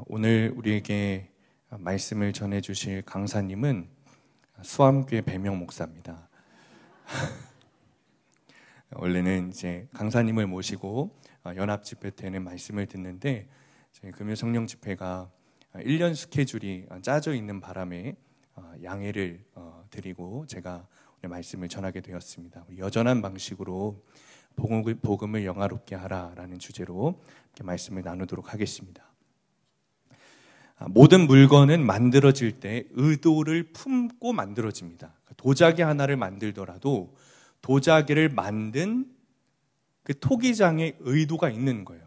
오늘 우리에게 말씀을 전해주실 강사님은 수암교회 배명 목사입니다. 원래는 이제 강사님을 모시고 연합 집회 때는 말씀을 듣는데 금요 성령 집회가 1년 스케줄이 짜져 있는 바람에 양해를 드리고 제가 오늘 말씀을 전하게 되었습니다. 여전한 방식으로 복음을 영화롭게 하라라는 주제로 이렇게 말씀을 나누도록 하겠습니다. 모든 물건은 만들어질 때 의도를 품고 만들어집니다. 도자기 하나를 만들더라도 도자기를 만든 그 토기장의 의도가 있는 거예요.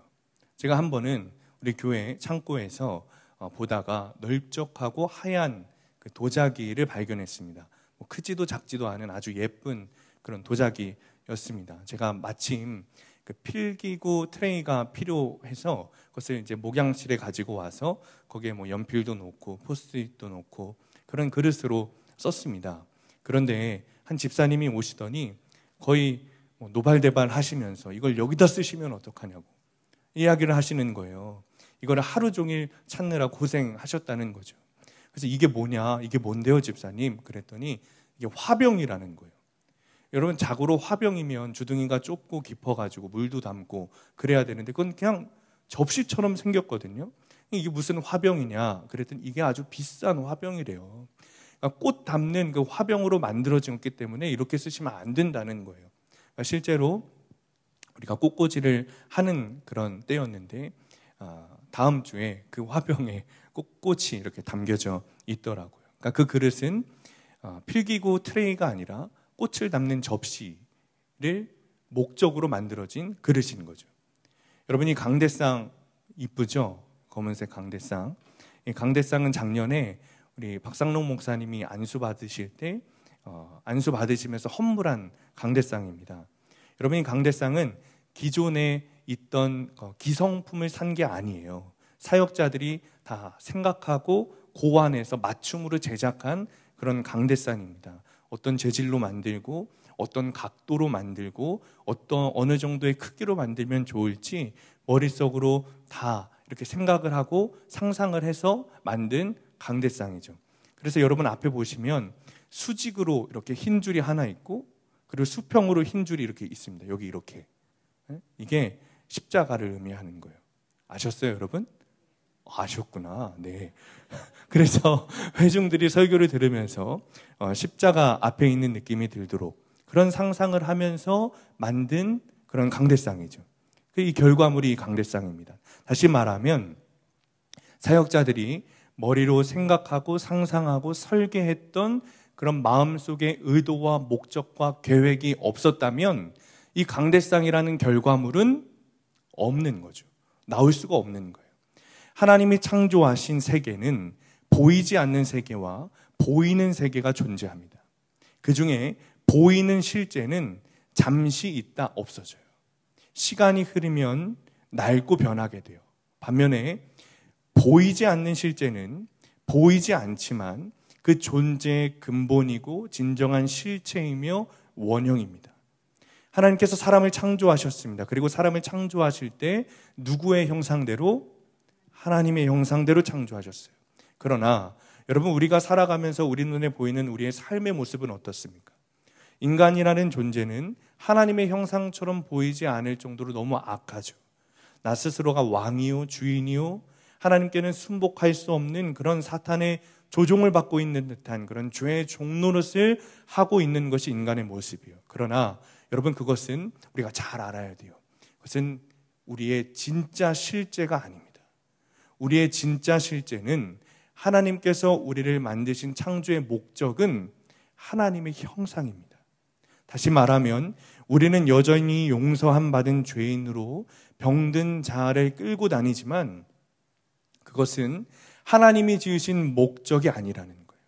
제가 한 번은 우리 교회 창고에서 보다가 넓적하고 하얀 그 도자기를 발견했습니다. 크지도 작지도 않은 아주 예쁜 그런 도자기였습니다. 제가 마침 그 필기구 트레이가 필요해서 그것을 이제 목양실에 가지고 와서 거기에 연필도 놓고 포스트잇도 놓고 그런 그릇으로 썼습니다. 그런데 한 집사님이 오시더니 거의 노발대발 하시면서 이걸 여기다 쓰시면 어떡하냐고 이야기를 하시는 거예요. 이걸 하루 종일 찾느라 고생하셨다는 거죠. 그래서 이게 뭐냐, 이게 뭔데요 집사님? 그랬더니 이게 화병이라는 거예요. 여러분, 자고로 화병이면 주둥이가 좁고 깊어가지고 물도 담고 그래야 되는데 그건 그냥 접시처럼 생겼거든요. 이게 무슨 화병이냐 그랬더니 이게 아주 비싼 화병이래요. 그러니까 꽃 담는 그 화병으로 만들어졌기 때문에 이렇게 쓰시면 안 된다는 거예요. 그러니까 실제로 우리가 꽃꽂이를 하는 그런 때였는데 다음 주에 그 화병에 꽃이 이렇게 담겨져 있더라고요. 그러니까 그 그릇은 필기구 트레이가 아니라 꽃을 담는 접시를 목적으로 만들어진 그릇인 거죠. 여러분, 이 강대상 이쁘죠? 검은색 강대상. 이 강대상은 작년에 우리 박상록 목사님이 안수 받으실 때 안수 받으시면서 헌물한 강대상입니다. 여러분, 이 강대상은 기존에 있던 기성품을 산 게 아니에요. 사역자들이 다 생각하고 고안해서 맞춤으로 제작한 그런 강대상입니다. 어떤 재질로 만들고 어떤 각도로 만들고 어느 정도의 크기로 만들면 좋을지 머릿속으로 다 이렇게 생각을 하고 상상을 해서 만든 강대상이죠. 그래서 여러분 앞에 보시면 수직으로 이렇게 흰 줄이 하나 있고 그리고 수평으로 흰 줄이 이렇게 있습니다. 여기 이렇게. 이게 십자가를 의미하는 거예요. 아셨어요, 여러분? 아셨구나. 네. 그래서 회중들이 설교를 들으면서 십자가 앞에 있는 느낌이 들도록 그런 상상을 하면서 만든 그런 강대상이죠. 이 결과물이 이 강대상입니다. 다시 말하면 사역자들이 머리로 생각하고 상상하고 설계했던 그런 마음속의 의도와 목적과 계획이 없었다면 이 강대상이라는 결과물은 없는 거죠. 나올 수가 없는 거예요. 하나님이 창조하신 세계는 보이지 않는 세계와 보이는 세계가 존재합니다. 그 중에 보이는 실제는 잠시 있다 없어져요. 시간이 흐르면 낡고 변하게 돼요. 반면에 보이지 않는 실제는 보이지 않지만 그 존재의 근본이고 진정한 실체이며 원형입니다. 하나님께서 사람을 창조하셨습니다. 그리고 사람을 창조하실 때 누구의 형상대로? 하나님의 형상대로 창조하셨어요. 그러나 여러분, 우리가 살아가면서 우리 눈에 보이는 우리의 삶의 모습은 어떻습니까? 인간이라는 존재는 하나님의 형상처럼 보이지 않을 정도로 너무 악하죠. 나 스스로가 왕이요 주인이요 하나님께는 순복할 수 없는 그런 사탄의 조종을 받고 있는 듯한 그런 죄의 종노릇을 하고 있는 것이 인간의 모습이에요. 그러나 여러분, 그것은 우리가 잘 알아야 돼요. 그것은 우리의 진짜 실제가 아닙니다. 우리의 진짜 실제는 하나님께서 우리를 만드신 창조의 목적은 하나님의 형상입니다. 다시 말하면 우리는 여전히 용서함 받은 죄인으로 병든 자아를 끌고 다니지만 그것은 하나님이 지으신 목적이 아니라는 거예요.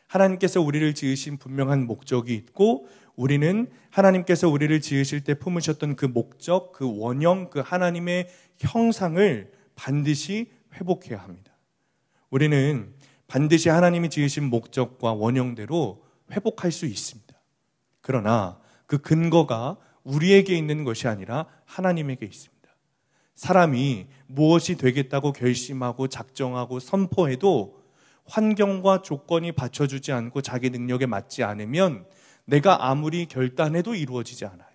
하나님께서 우리를 지으신 분명한 목적이 있고 우리는 하나님께서 우리를 지으실 때 품으셨던 그 목적, 그 원형, 그 하나님의 형상을 반드시 회복해야 합니다. 우리는 반드시 하나님이 지으신 목적과 원형대로 회복할 수 있습니다. 그러나 그 근거가 우리에게 있는 것이 아니라 하나님에게 있습니다. 사람이 무엇이 되겠다고 결심하고 작정하고 선포해도 환경과 조건이 받쳐주지 않고 자기 능력에 맞지 않으면 내가 아무리 결단해도 이루어지지 않아요.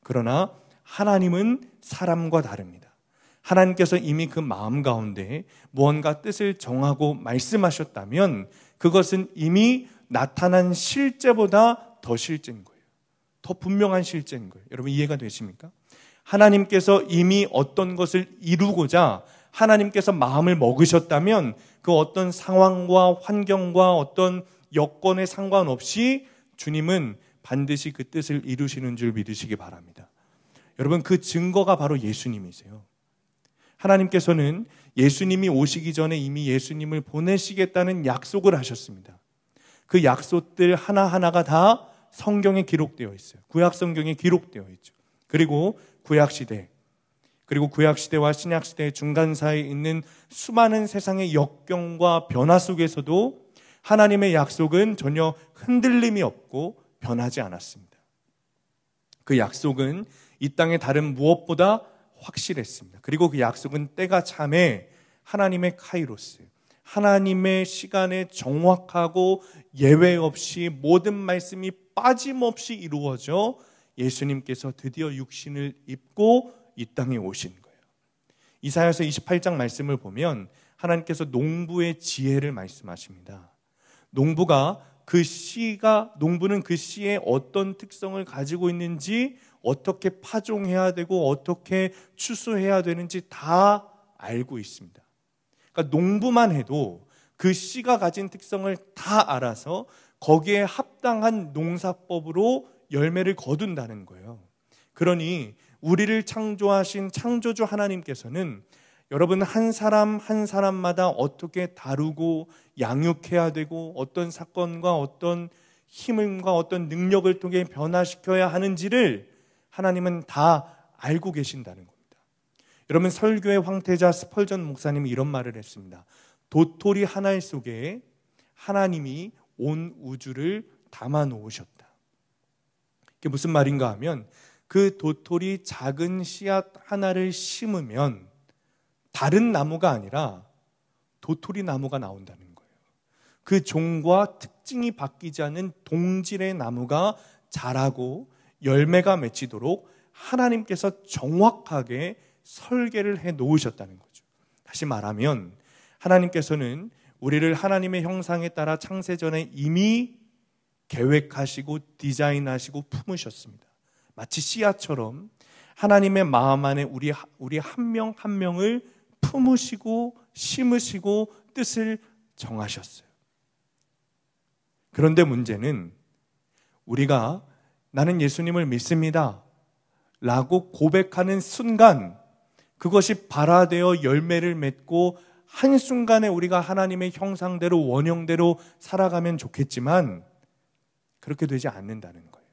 그러나 하나님은 사람과 다릅니다. 하나님께서 이미 그 마음 가운데 무언가 뜻을 정하고 말씀하셨다면 그것은 이미 나타난 실제보다 더 실제인 거예요. 더 분명한 실제인 거예요. 여러분 이해가 되십니까? 하나님께서 이미 어떤 것을 이루고자 하나님께서 마음을 먹으셨다면 그 어떤 상황과 환경과 어떤 여건에 상관없이 주님은 반드시 그 뜻을 이루시는 줄 믿으시기 바랍니다. 여러분 그 증거가 바로 예수님이세요. 하나님께서는 예수님이 오시기 전에 이미 예수님을 보내시겠다는 약속을 하셨습니다. 그 약속들 하나하나가 다 성경에 기록되어 있어요. 구약 성경에 기록되어 있죠. 그리고 구약시대, 그리고 구약시대와 신약시대의 중간 사이에 있는 수많은 세상의 역경과 변화 속에서도 하나님의 약속은 전혀 흔들림이 없고 변하지 않았습니다. 그 약속은 이 땅의 다른 무엇보다 확실했습니다. 그리고 그 약속은 때가 참에 하나님의 카이로스, 하나님의 시간에 정확하고 예외 없이 모든 말씀이 빠짐없이 이루어져 예수님께서 드디어 육신을 입고 이 땅에 오신 거예요. 이사야서 28장 말씀을 보면 하나님께서 농부의 지혜를 말씀하십니다. 농부는 그 씨의 어떤 특성을 가지고 있는지, 어떻게 파종해야 되고 어떻게 추수해야 되는지 다 알고 있습니다. 그러니까 농부만 해도 그 씨가 가진 특성을 다 알아서 거기에 합당한 농사법으로 열매를 거둔다는 거예요. 그러니 우리를 창조하신 창조주 하나님께서는 여러분 한 사람 한 사람마다 어떻게 다루고 양육해야 되고 어떤 사건과 어떤 힘과 어떤 능력을 통해 변화시켜야 하는지를 하나님은 다 알고 계신다는 겁니다. 여러분 설교의 황태자 스펄전 목사님이 이런 말을 했습니다. 도토리 하나 속에 하나님이 온 우주를 담아 놓으셨다. 이게 무슨 말인가 하면 그 도토리 작은 씨앗 하나를 심으면 다른 나무가 아니라 도토리 나무가 나온다는 거예요. 그 종과 특징이 바뀌지 않는 동질의 나무가 자라고 열매가 맺히도록 하나님께서 정확하게 설계를 해 놓으셨다는 거죠. 다시 말하면 하나님께서는 우리를 하나님의 형상에 따라 창세전에 이미 계획하시고 디자인하시고 품으셨습니다. 마치 씨앗처럼 하나님의 마음 안에 우리 한 명 한 명을 품으시고 심으시고 뜻을 정하셨어요. 그런데 문제는 우리가 나는 예수님을 믿습니다 라고 고백하는 순간 그것이 발화되어 열매를 맺고 한순간에 우리가 하나님의 형상대로 원형대로 살아가면 좋겠지만 그렇게 되지 않는다는 거예요.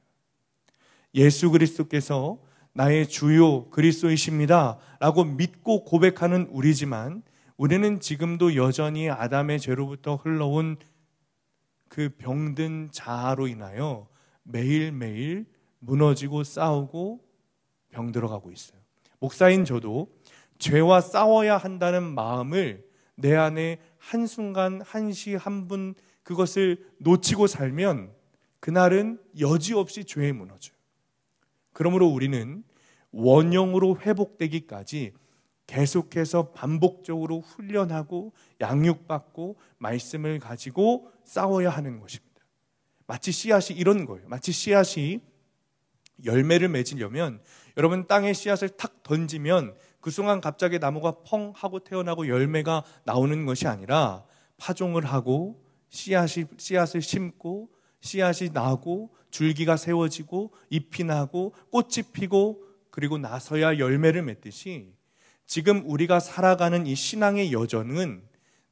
예수 그리스도께서 나의 주요 그리스도이십니다 라고 믿고 고백하는 우리지만 우리는 지금도 여전히 아담의 죄로부터 흘러온 그 병든 자아로 인하여 매일매일 무너지고 싸우고 병들어가고 있어요. 목사인 저도 죄와 싸워야 한다는 마음을 내 안에 한순간 한시 한 분 그것을 놓치고 살면 그날은 여지없이 죄에 무너져요. 그러므로 우리는 원형으로 회복되기까지 계속해서 반복적으로 훈련하고 양육받고 말씀을 가지고 싸워야 하는 것입니다. 마치 씨앗이 이런 거예요. 마치 씨앗이 열매를 맺으려면 여러분 땅에 씨앗을 탁 던지면 그 순간 갑자기 나무가 펑 하고 태어나고 열매가 나오는 것이 아니라 파종을 하고 씨앗을 심고 씨앗이 나고 줄기가 세워지고 잎이 나고 꽃이 피고 그리고 나서야 열매를 맺듯이 지금 우리가 살아가는 이 신앙의 여정은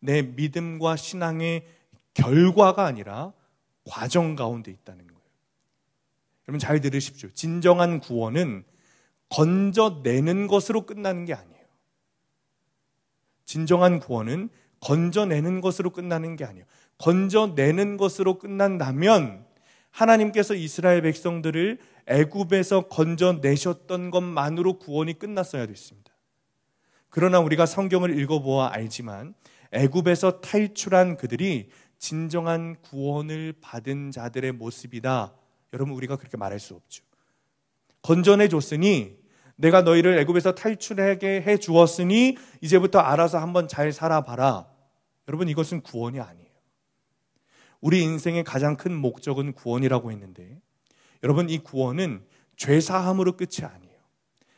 내 믿음과 신앙의 결과가 아니라 과정 가운데 있다는 거예요. 여러분 잘 들으십시오. 진정한 구원은 건져내는 것으로 끝나는 게 아니에요. 진정한 구원은 건져내는 것으로 끝나는 게 아니에요. 건져내는 것으로 끝난다면 하나님께서 이스라엘 백성들을 애굽에서 건져내셨던 것만으로 구원이 끝났어야 됐습니다. 그러나 우리가 성경을 읽어보아 알지만 애굽에서 탈출한 그들이 진정한 구원을 받은 자들의 모습이다. 여러분, 우리가 그렇게 말할 수 없죠. 건전해 줬으니, 내가 너희를 애굽에서 탈출하게 해 주었으니 이제부터 알아서 한번 잘 살아봐라. 여러분, 이것은 구원이 아니에요. 우리 인생의 가장 큰 목적은 구원이라고 했는데, 여러분, 이 구원은 죄사함으로 끝이 아니에요.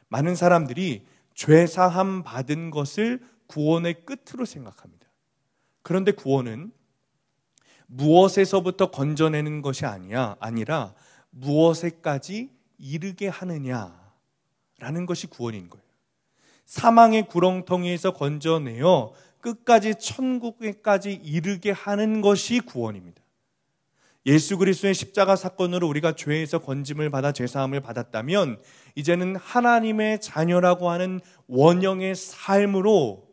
많은 사람들이 죄사함 받은 것을 구원의 끝으로 생각합니다. 그런데 구원은 무엇에서부터 건져내는 것이 아니라 무엇에까지 이르게 하느냐라는 것이 구원인 거예요. 사망의 구렁텅이에서 건져내어 끝까지 천국에까지 이르게 하는 것이 구원입니다. 예수 그리스도의 십자가 사건으로 우리가 죄에서 건짐을 받아 죄사함을 받았다면 이제는 하나님의 자녀라고 하는 원형의 삶으로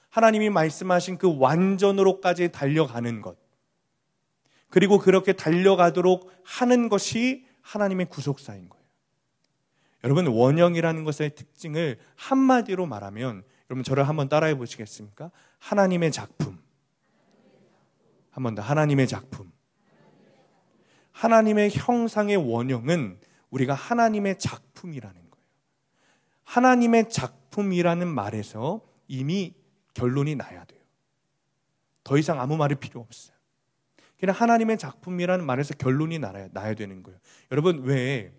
하나님이 말씀하신 그 완전으로까지 달려가는 것, 그리고 그렇게 달려가도록 하는 것이 하나님의 구속사인 거예요. 여러분, 원형이라는 것의 특징을 한마디로 말하면, 여러분 저를 한번 따라해 보시겠습니까? 하나님의 작품. 한 번 더, 하나님의 작품. 하나님의 형상의 원형은 우리가 하나님의 작품이라는 거예요. 하나님의 작품이라는 말에서 이미 결론이 나야 돼요. 더 이상 아무 말이 필요 없어요. 그냥 하나님의 작품이라는 말에서 결론이 나야 되는 거예요. 여러분, 왜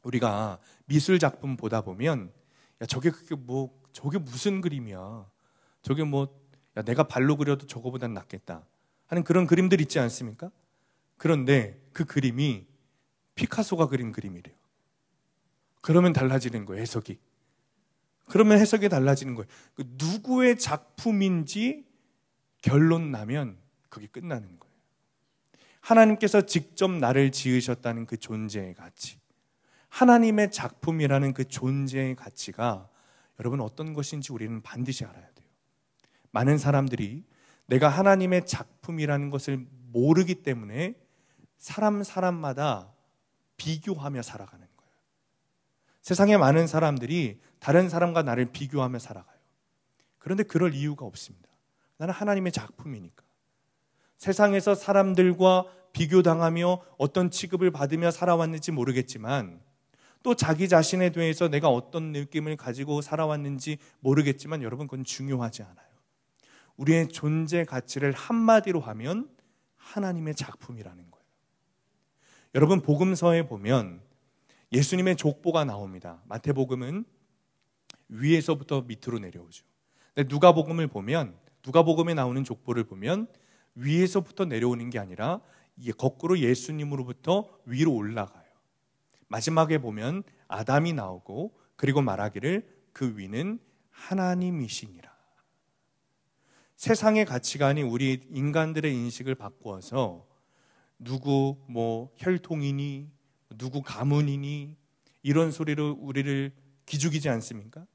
우리가 미술 작품 보다 보면, 야, 저게 무슨 그림이야? 저게 야, 내가 발로 그려도 저거보단 낫겠다 하는 그런 그림들 있지 않습니까? 그런데 그 그림이 피카소가 그린 그림이래요. 그러면 달라지는 거예요, 해석이. 그러면 해석이 달라지는 거예요. 누구의 작품인지 결론 나면 그게 끝나는 거예요. 하나님께서 직접 나를 지으셨다는 그 존재의 가치, 하나님의 작품이라는 그 존재의 가치가 여러분 어떤 것인지 우리는 반드시 알아야 돼요. 많은 사람들이 내가 하나님의 작품이라는 것을 모르기 때문에 사람마다 비교하며 살아가는 거예요. 세상에 많은 사람들이 다른 사람과 나를 비교하며 살아가요. 그런데 그럴 이유가 없습니다. 나는 하나님의 작품이니까. 세상에서 사람들과 비교당하며 어떤 취급을 받으며 살아왔는지 모르겠지만, 또 자기 자신에 대해서 내가 어떤 느낌을 가지고 살아왔는지 모르겠지만, 여러분 그건 중요하지 않아요. 우리의 존재 가치를 한마디로 하면 하나님의 작품이라는 거예요. 여러분, 복음서에 보면 예수님의 족보가 나옵니다. 마태복음은 위에서부터 밑으로 내려오죠. 근데 누가복음에 나오는 족보를 보면 위에서부터 내려오는 게 아니라 이게 거꾸로 예수님으로부터 위로 올라가요. 마지막에 보면 아담이 나오고, 그리고 말하기를 그 위는 하나님이시니라. 세상의 가치관이 우리 인간들의 인식을 바꾸어서 누구 혈통이니, 누구 가문이니, 이런 소리로 우리를 기죽이지 않습니까?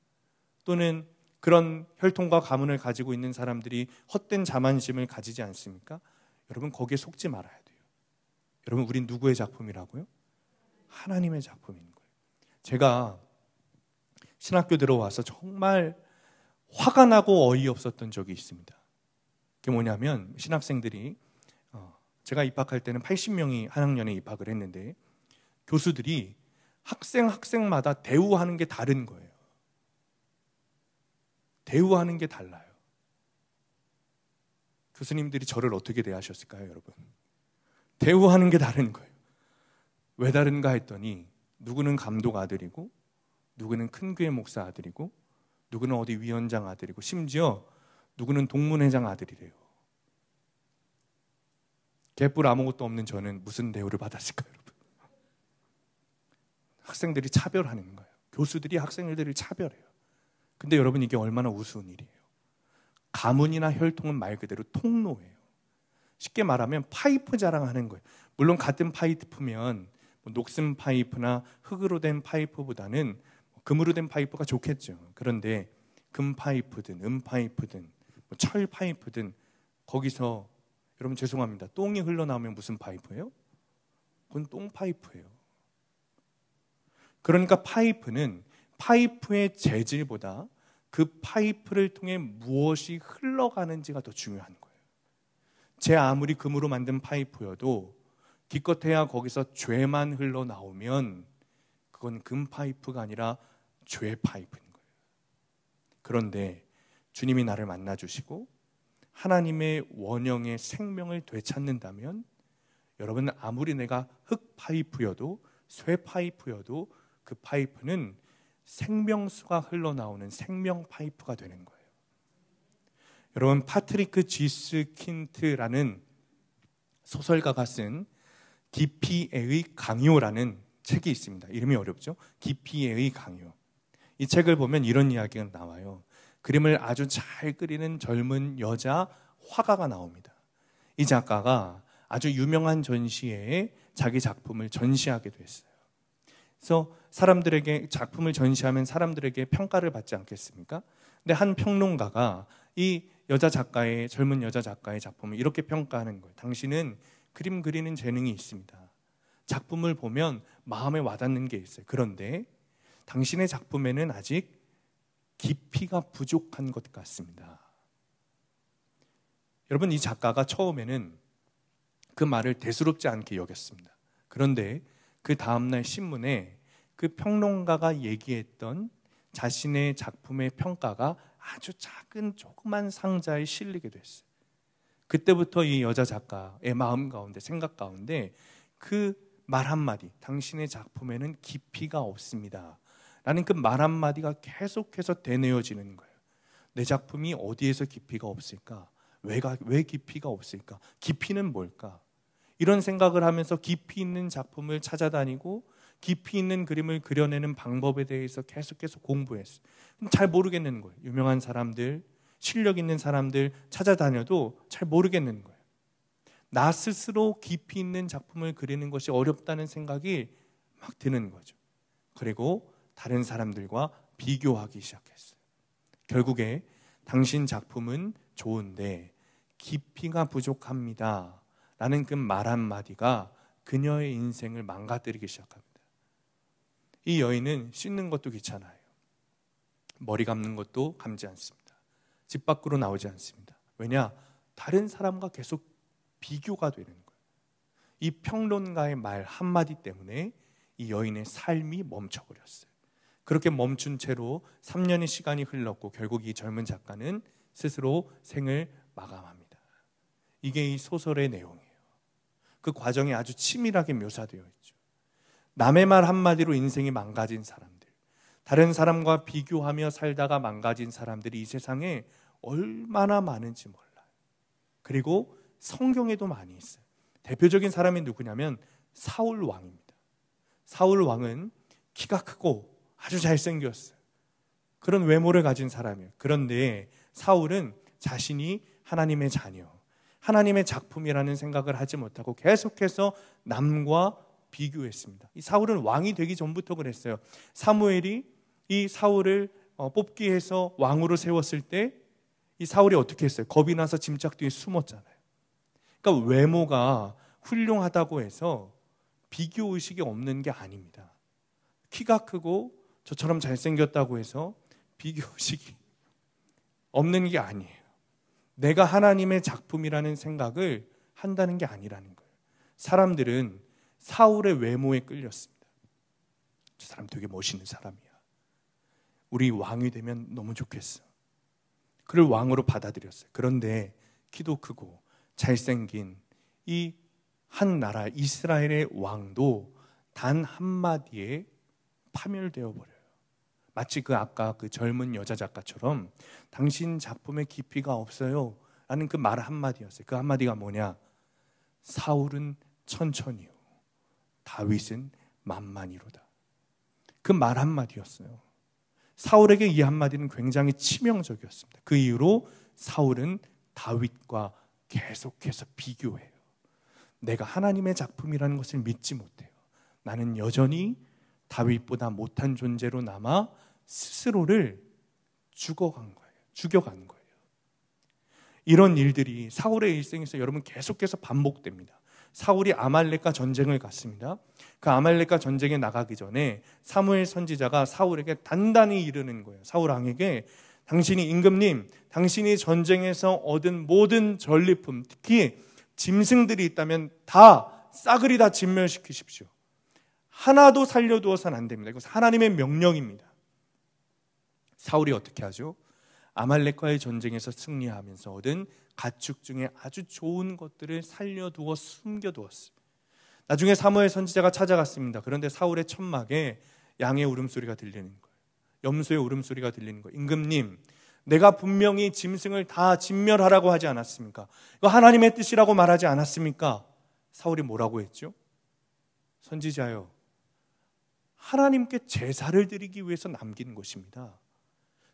또는 그런 혈통과 가문을 가지고 있는 사람들이 헛된 자만심을 가지지 않습니까? 여러분, 거기에 속지 말아야 돼요. 여러분, 우린 누구의 작품이라고요? 하나님의 작품인 거예요. 제가 신학교 들어와서 정말 화가 나고 어이없었던 적이 있습니다. 그게 뭐냐면, 신학생들이 제가 입학할 때는 80명이 한 학년에 입학을 했는데, 교수들이 학생마다 대우하는 게 다른 거예요. 대우하는 게 달라요. 교수님들이 저를 어떻게 대하셨을까요, 여러분? 대우하는 게 다른 거예요. 왜 다른가 했더니, 누구는 감독 아들이고, 누구는 큰 교회 목사 아들이고, 누구는 어디 위원장 아들이고, 심지어 누구는 동문회장 아들이래요. 개뿔 아무것도 없는 저는 무슨 대우를 받았을까요, 여러분? 학생들이 차별하는 거예요. 교수들이 학생들을 차별해요. 근데 여러분, 이게 얼마나 우스운 일이에요. 가문이나 혈통은 말 그대로 통로예요. 쉽게 말하면 파이프 자랑하는 거예요. 물론 같은 파이프면 녹슨 파이프나 흙으로 된 파이프보다는 금으로 된 파이프가 좋겠죠. 그런데 금 파이프든 은 파이프든 철 파이프든 거기서, 여러분 죄송합니다, 똥이 흘러나오면 무슨 파이프예요? 그건 똥 파이프예요. 그러니까 파이프는 파이프의 재질보다 그 파이프를 통해 무엇이 흘러가는지가 더 중요한 거예요. 제 아무리 금으로 만든 파이프여도 기껏해야 거기서 죄만 흘러나오면 그건 금 파이프가 아니라 죄 파이프인 거예요. 그런데 주님이 나를 만나주시고 하나님의 원형의 생명을 되찾는다면 여러분, 아무리 내가 흙 파이프여도 쇠 파이프여도 그 파이프는 생명수가 흘러나오는 생명 파이프가 되는 거예요. 여러분, 파트리크 지스 킨트라는 소설가가 쓴 기피에의 강요라는 책이 있습니다. 이름이 어렵죠? 기피에의 강요. 이 책을 보면 이런 이야기가 나와요. 그림을 아주 잘 그리는 젊은 여자 화가가 나옵니다. 이 작가가 아주 유명한 전시회에 자기 작품을 전시하게 됐어요. 그래서 사람들에게 작품을 전시하면 사람들에게 평가를 받지 않겠습니까? 근데 한 평론가가 이 젊은 여자 작가의 작품을 이렇게 평가하는 거예요. 당신은 그림 그리는 재능이 있습니다. 작품을 보면 마음에 와닿는 게 있어요. 그런데 당신의 작품에는 아직 깊이가 부족한 것 같습니다. 여러분, 이 작가가 처음에는 그 말을 대수롭지 않게 여겼습니다. 그런데 그 다음날 신문에 그 평론가가 얘기했던 자신의 작품의 평가가 아주 작은 조그만 상자에 실리게 됐어요. 그때부터 이 여자 작가의 마음 가운데, 생각 가운데 그 말 한마디, 당신의 작품에는 깊이가 없습니다 라는 그 말 한마디가 계속해서 되뇌어지는 거예요. 내 작품이 어디에서 깊이가 없을까? 왜 깊이가 없을까? 깊이는 뭘까? 이런 생각을 하면서 깊이 있는 작품을 찾아다니고 깊이 있는 그림을 그려내는 방법에 대해서 계속해서 공부했어요. 잘 모르겠는 거예요. 유명한 사람들, 실력 있는 사람들 찾아다녀도 잘 모르겠는 거예요. 나 스스로 깊이 있는 작품을 그리는 것이 어렵다는 생각이 막 드는 거죠. 그리고 다른 사람들과 비교하기 시작했어요. 결국에 당신 작품은 좋은데 깊이가 부족합니다 라는 그 말 한마디가 그녀의 인생을 망가뜨리기 시작합니다. 이 여인은 씻는 것도 귀찮아요. 머리 감는 것도 감지 않습니다. 집 밖으로 나오지 않습니다. 왜냐? 다른 사람과 계속 비교가 되는 거예요. 이 평론가의 말 한마디 때문에 이 여인의 삶이 멈춰버렸어요. 그렇게 멈춘 채로 3년의 시간이 흘렀고 결국 이 젊은 작가는 스스로 생을 마감합니다. 이게 이 소설의 내용이에요. 그 과정이 아주 치밀하게 묘사되어 있죠. 남의 말 한마디로 인생이 망가진 사람들, 다른 사람과 비교하며 살다가 망가진 사람들이 이 세상에 얼마나 많은지 몰라요. 그리고 성경에도 많이 있어요. 대표적인 사람이 누구냐면 사울 왕입니다. 사울 왕은 키가 크고 아주 잘생겼어요. 그런 외모를 가진 사람이에요. 그런데 사울은 자신이 하나님의 자녀, 하나님의 작품이라는 생각을 하지 못하고 계속해서 남과 비교했습니다. 이 사울은 왕이 되기 전부터 그랬어요. 사무엘이 이 사울을 뽑기 해서 왕으로 세웠을 때 이 사울이 어떻게 했어요? 겁이 나서 짐짝 뒤에 숨었잖아요. 그러니까 외모가 훌륭하다고 해서 비교의식이 없는 게 아닙니다. 키가 크고 저처럼 잘생겼다고 해서 비교의식이 없는 게 아니에요. 내가 하나님의 작품이라는 생각을 한다는 게 아니라는 거예요. 사람들은 사울의 외모에 끌렸습니다. 저 사람 되게 멋있는 사람이야. 우리 왕이 되면 너무 좋겠어. 그를 왕으로 받아들였어요. 그런데 키도 크고 잘생긴 이 한 나라 이스라엘의 왕도 단 한마디에 파멸되어 버려요. 마치 아까 그 젊은 여자 작가처럼 당신 작품에 깊이가 없어요 라는 그 말 한마디였어요. 그 한마디가 뭐냐? 사울은 천천히요, 다윗은 만만히로다. 그 말 한마디였어요. 사울에게 이 한마디는 굉장히 치명적이었습니다. 그 이후로 사울은 다윗과 계속해서 비교해요. 내가 하나님의 작품이라는 것을 믿지 못해요. 나는 여전히 다윗보다 못한 존재로 남아 스스로를 죽여간 거예요. 이런 일들이 사울의 일생에서 여러분 계속해서 반복됩니다. 사울이 아말렉과 전쟁을 갔습니다. 그 아말렉과 전쟁에 나가기 전에 사무엘 선지자가 사울에게 단단히 이르는 거예요. 사울 왕에게 당신이 임금님, 당신이 전쟁에서 얻은 모든 전리품, 특히 짐승들이 있다면 다 싸그리 다 진멸시키십시오. 하나도 살려두어서는 안 됩니다. 이것은 하나님의 명령입니다. 사울이 어떻게 하죠? 아말렉과의 전쟁에서 승리하면서 얻은 가축 중에 아주 좋은 것들을 살려두어 숨겨두었어요. 나중에 사무엘 선지자가 찾아갔습니다. 그런데 사울의 천막에 양의 울음소리가 들리는 거예요. 염소의 울음소리가 들리는 거예요. 임금님, 내가 분명히 짐승을 다 진멸하라고 하지 않았습니까? 이거 하나님의 뜻이라고 말하지 않았습니까? 사울이 뭐라고 했죠? 선지자요, 하나님께 제사를 드리기 위해서 남긴 것입니다.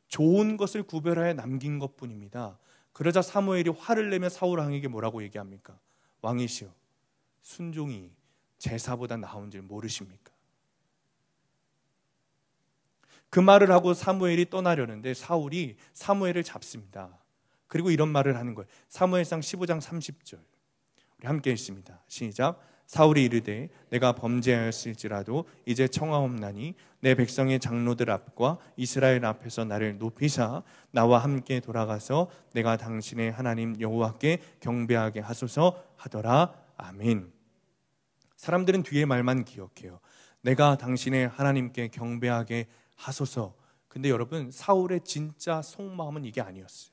좋은 것을 구별하여 남긴 것뿐입니다. 그러자 사무엘이 화를 내며 사울 왕에게 뭐라고 얘기합니까? 왕이시여, 순종이 제사보다 나은 줄 모르십니까? 그 말을 하고 사무엘이 떠나려는데 사울이 사무엘을 잡습니다. 그리고 이런 말을 하는 거예요. 사무엘상 15장 30절 우리 함께 읽습니다. 시작. 사울이 이르되 내가 범죄하였을지라도 이제 청하옵나니 내 백성의 장로들 앞과 이스라엘 앞에서 나를 높이사 나와 함께 돌아가서 내가 당신의 하나님 여호와께 경배하게 하소서 하더라. 아멘. 사람들은 뒤에 말만 기억해요. 내가 당신의 하나님께 경배하게 하소서. 근데 여러분, 사울의 진짜 속마음은 이게 아니었어요.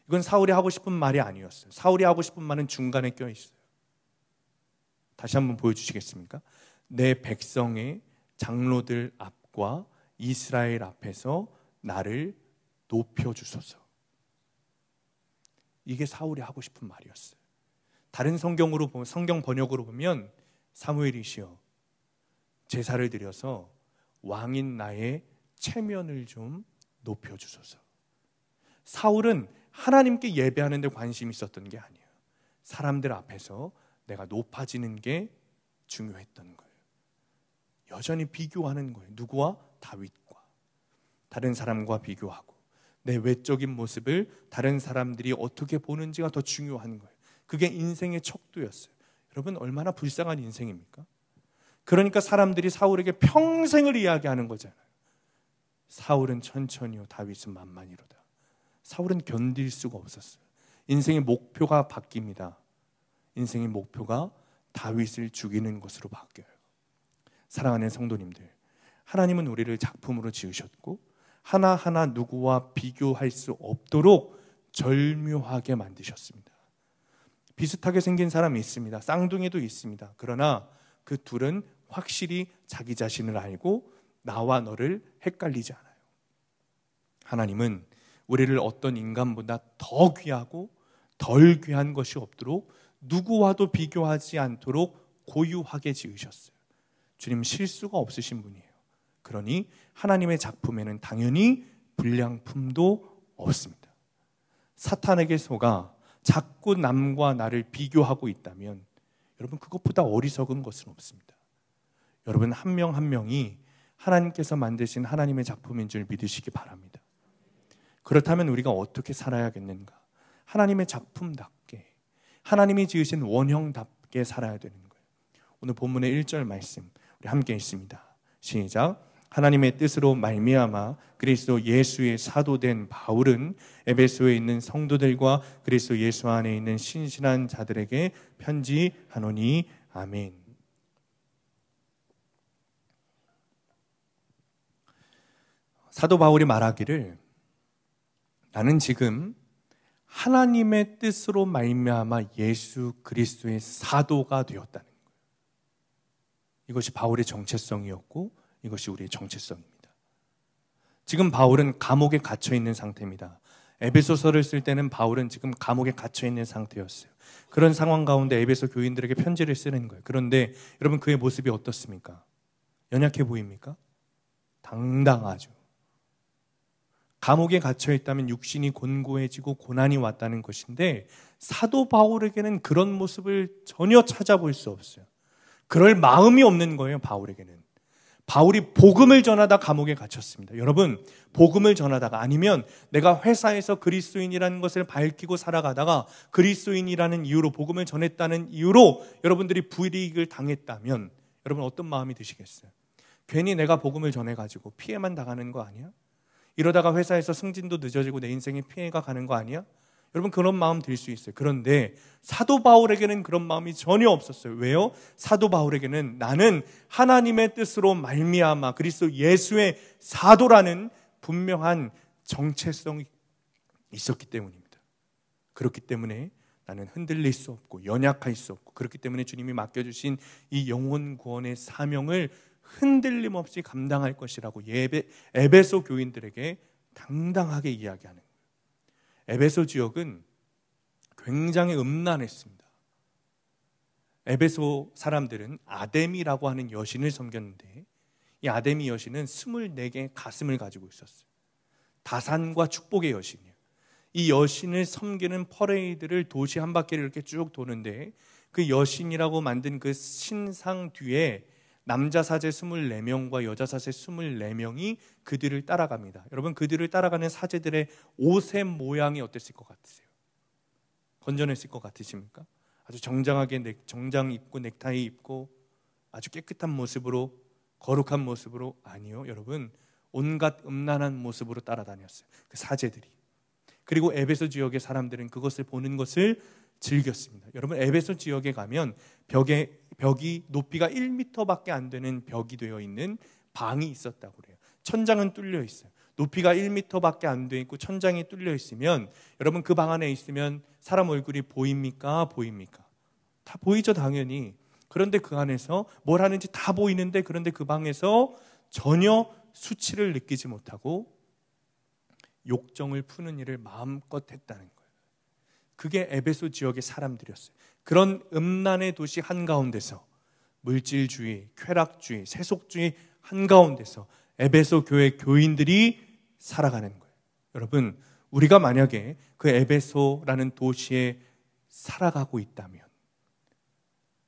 이건 사울이 하고 싶은 말이 아니었어요. 사울이 하고 싶은 말은 중간에 껴있어요. 다시 한번 보여주시겠습니까? 내 백성의 장로들 앞과 이스라엘 앞에서 나를 높여주소서. 이게 사울이 하고 싶은 말이었어요. 다른 성경으로 보면, 성경 번역으로 보면 사무엘이시여, 제사를 드려서 왕인 나의 체면을 좀 높여주소서. 사울은 하나님께 예배하는 데 관심이 있었던 게 아니에요. 사람들 앞에서 내가 높아지는 게 중요했던 거예요. 여전히 비교하는 거예요. 누구와? 다윗과. 다른 사람과 비교하고 내 외적인 모습을 다른 사람들이 어떻게 보는지가 더 중요한 거예요. 그게 인생의 척도였어요. 여러분, 얼마나 불쌍한 인생입니까? 그러니까 사람들이 사울에게 평생을 이야기하는 거잖아요. 사울은 천천히요, 다윗은 만만히로다. 사울은 견딜 수가 없었어요. 인생의 목표가 바뀝니다. 인생의 목표가 다윗을 죽이는 것으로 바뀌어요. 사랑하는 성도님들, 하나님은 우리를 작품으로 지으셨고 하나하나 누구와 비교할 수 없도록 절묘하게 만드셨습니다. 비슷하게 생긴 사람이 있습니다. 쌍둥이도 있습니다. 그러나 그 둘은 확실히 자기 자신을 알고 나와 너를 헷갈리지 않아요. 하나님은 우리를 어떤 인간보다 더 귀하고 덜 귀한 것이 없도록 누구와도 비교하지 않도록 고유하게 지으셨어요. 주님 실수가 없으신 분이에요. 그러니 하나님의 작품에는 당연히 불량품도 없습니다. 사탄에게 속아 자꾸 남과 나를 비교하고 있다면 여러분, 그것보다 어리석은 것은 없습니다. 여러분 한 명 한 명이 하나님께서 만드신 하나님의 작품인 줄 믿으시기 바랍니다. 그렇다면 우리가 어떻게 살아야겠는가? 하나님의 작품답게, 하나님이 지으신 원형답게 살아야 되는 거예요. 오늘 본문의 1절 말씀 우리 함께 읽습니다. 시작. 하나님의 뜻으로 말미암아 그리스도 예수의 사도된 바울은 에베소에 있는 성도들과 그리스도 예수 안에 있는 신실한 자들에게 편지하노니. 아멘. 사도 바울이 말하기를 나는 지금 하나님의 뜻으로 말미암아 예수 그리스도의 사도가 되었다는 거예요. 이것이 바울의 정체성이었고 이것이 우리의 정체성입니다. 지금 바울은 감옥에 갇혀 있는 상태입니다. 에베소서를 쓸 때는 바울은 지금 감옥에 갇혀 있는 상태였어요. 그런 상황 가운데 에베소 교인들에게 편지를 쓰는 거예요. 그런데 여러분, 그의 모습이 어떻습니까? 연약해 보입니까? 당당하죠. 감옥에 갇혀 있다면 육신이 곤고해지고 고난이 왔다는 것인데 사도 바울에게는 그런 모습을 전혀 찾아볼 수 없어요. 그럴 마음이 없는 거예요. 바울에게는. 바울이 복음을 전하다 감옥에 갇혔습니다. 여러분, 복음을 전하다가 아니면 내가 회사에서 그리스도인이라는 것을 밝히고 살아가다가 그리스도인이라는 이유로 복음을 전했다는 이유로 여러분들이 불이익을 당했다면 여러분 어떤 마음이 드시겠어요? 괜히 내가 복음을 전해가지고 피해만 당하는 거 아니야? 이러다가 회사에서 승진도 늦어지고 내 인생에 피해가 가는 거 아니야? 여러분 그런 마음 들 수 있어요. 그런데 사도 바울에게는 그런 마음이 전혀 없었어요. 왜요? 사도 바울에게는 나는 하나님의 뜻으로 말미암아 그리스도 예수의 사도라는 분명한 정체성이 있었기 때문입니다. 그렇기 때문에 나는 흔들릴 수 없고 연약할 수 없고, 그렇기 때문에 주님이 맡겨주신 이 영혼 구원의 사명을 흔들림 없이 감당할 것이라고 에베소 교인들에게 당당하게 이야기하는 거예요. 에베소 지역은 굉장히 음란했습니다. 에베소 사람들은 아데미라고 하는 여신을 섬겼는데, 이 아데미 여신은 24개의 가슴을 가지고 있었어요. 다산과 축복의 여신이에요. 이 여신을 섬기는 퍼레이드를 도시 한 바퀴를 이렇게 쭉 도는데, 그 여신이라고 만든 그 신상 뒤에 남자 사제 24명과 여자 사제 24명이 그들을 따라갑니다. 여러분, 그들을 따라가는 사제들의 옷의 모양이 어땠을 것 같으세요? 건전했을 것 같으십니까? 아주 정장하게 정장 입고 넥타이 입고 아주 깨끗한 모습으로, 거룩한 모습으로? 아니요, 여러분, 온갖 음란한 모습으로 따라다녔어요, 그 사제들이. 그리고 에베소 지역의 사람들은 그것을 보는 것을 즐겼습니다. 여러분, 에베소 지역에 가면 벽이 높이가 1m밖에 안 되는 벽이 되어 있는 방이 있었다고 그래요. 천장은 뚫려 있어요. 높이가 1m밖에 안 돼 있고 천장이 뚫려 있으면, 여러분 그 방 안에 있으면 사람 얼굴이 보입니까? 보입니까? 다 보이죠, 당연히. 그런데 그 안에서 뭘 하는지 다 보이는데, 그런데 그 방에서 전혀 수치를 느끼지 못하고 욕정을 푸는 일을 마음껏 했다는 거예요. 그게 에베소 지역의 사람들이었어요. 그런 음란의 도시 한가운데서, 물질주의, 쾌락주의, 세속주의 한가운데서 에베소 교회 교인들이 살아가는 거예요. 여러분, 우리가 만약에 그 에베소라는 도시에 살아가고 있다면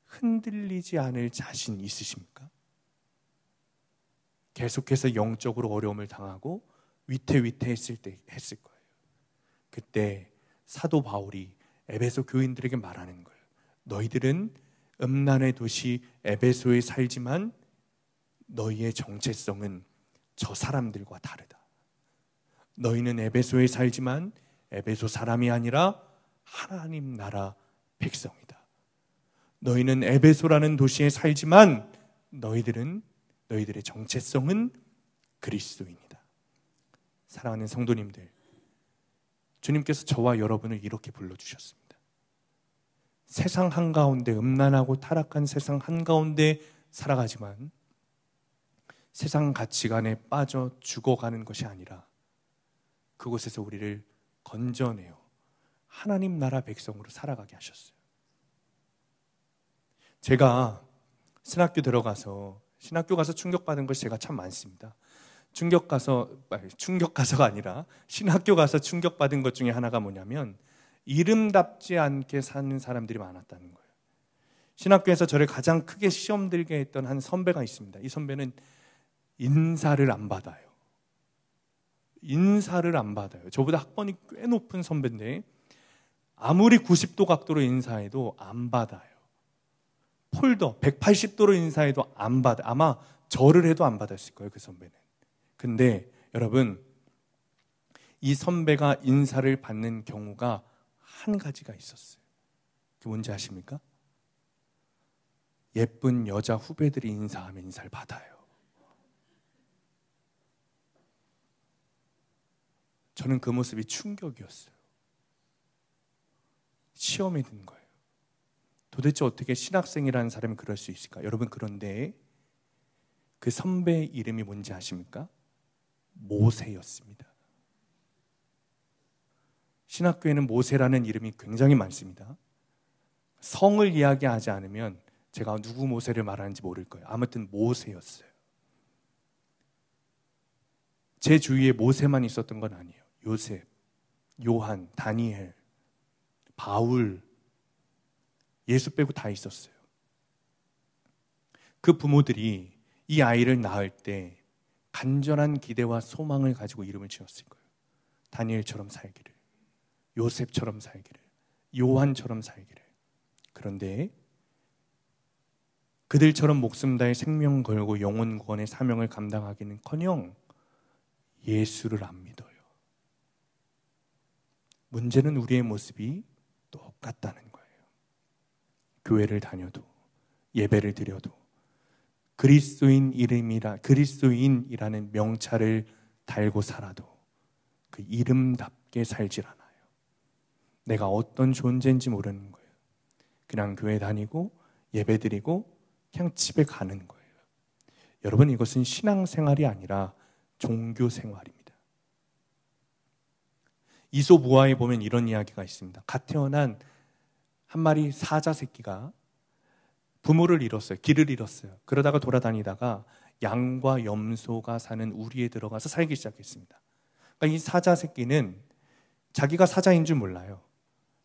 흔들리지 않을 자신 있으십니까? 계속해서 영적으로 어려움을 당하고 위태위태했을 거예요. 그때 사도 바울이 에베소 교인들에게 말하는 거예요. 너희들은 음란의 도시 에베소에 살지만 너희의 정체성은 저 사람들과 다르다. 너희는 에베소에 살지만 에베소 사람이 아니라 하나님 나라 백성이다. 너희는 에베소라는 도시에 살지만 너희들의 정체성은 그리스도인이다. 사랑하는 성도님들, 주님께서 저와 여러분을 이렇게 불러주셨습니다. 세상 한가운데, 음란하고 타락한 세상 한가운데 살아가지만 세상 가치관에 빠져 죽어가는 것이 아니라 그곳에서 우리를 건져내어 하나님 나라 백성으로 살아가게 하셨어요. 제가 신학교 가서 충격받은 것이 제가 참 많습니다. 충격가서가 아니라 신학교 가서 충격받은 것 중에 하나가 뭐냐면, 이름답지 않게 사는 사람들이 많았다는 거예요. 신학교에서 저를 가장 크게 시험 들게 했던 한 선배가 있습니다. 이 선배는 인사를 안 받아요. 저보다 학번이 꽤 높은 선배인데 아무리 90도 각도로 인사해도 안 받아요. 폴더 180도로 인사해도 안 받아. 아마 절을 해도 안 받았을 거예요, 그 선배는. 근데 여러분, 이 선배가 인사를 받는 경우가 한 가지가 있었어요. 그게 뭔지 아십니까? 예쁜 여자 후배들이 인사하면 인사를 받아요. 저는 그 모습이 충격이었어요. 시험에 든 거예요. 도대체 어떻게 신학생이라는 사람이 그럴 수 있을까? 여러분, 그런데 그 선배의 이름이 뭔지 아십니까? 모세였습니다. 신학교에는 모세라는 이름이 굉장히 많습니다. 성을 이야기하지 않으면 제가 누구 모세를 말하는지 모를 거예요. 아무튼 모세였어요. 제 주위에 모세만 있었던 건 아니에요. 요셉, 요한, 다니엘, 바울, 예수 빼고 다 있었어요. 그 부모들이 이 아이를 낳을 때 간절한 기대와 소망을 가지고 이름을 지었을 거예요. 다니엘처럼 살기를, 요셉처럼 살기를, 요한처럼 살기를. 그런데 그들처럼 목숨 다해 생명 걸고 영혼 구원의 사명을 감당하기는커녕 예수를 안 믿어요. 문제는 우리의 모습이 똑같다는 거예요. 교회를 다녀도, 예배를 드려도, 그리스도인이라는 명찰을 달고 살아도 그 이름답게 살질 않아요. 내가 어떤 존재인지 모르는 거예요. 그냥 교회 다니고 예배 드리고 그냥 집에 가는 거예요. 여러분, 이것은 신앙생활이 아니라 종교생활입니다. 이솝우화에 보면 이런 이야기가 있습니다. 갓 태어난 한 마리 사자 새끼가 부모를 잃었어요. 길을 잃었어요. 그러다가 돌아다니다가 양과 염소가 사는 우리에 들어가서 살기 시작했습니다. 그러니까 이 사자 새끼는 자기가 사자인 줄 몰라요.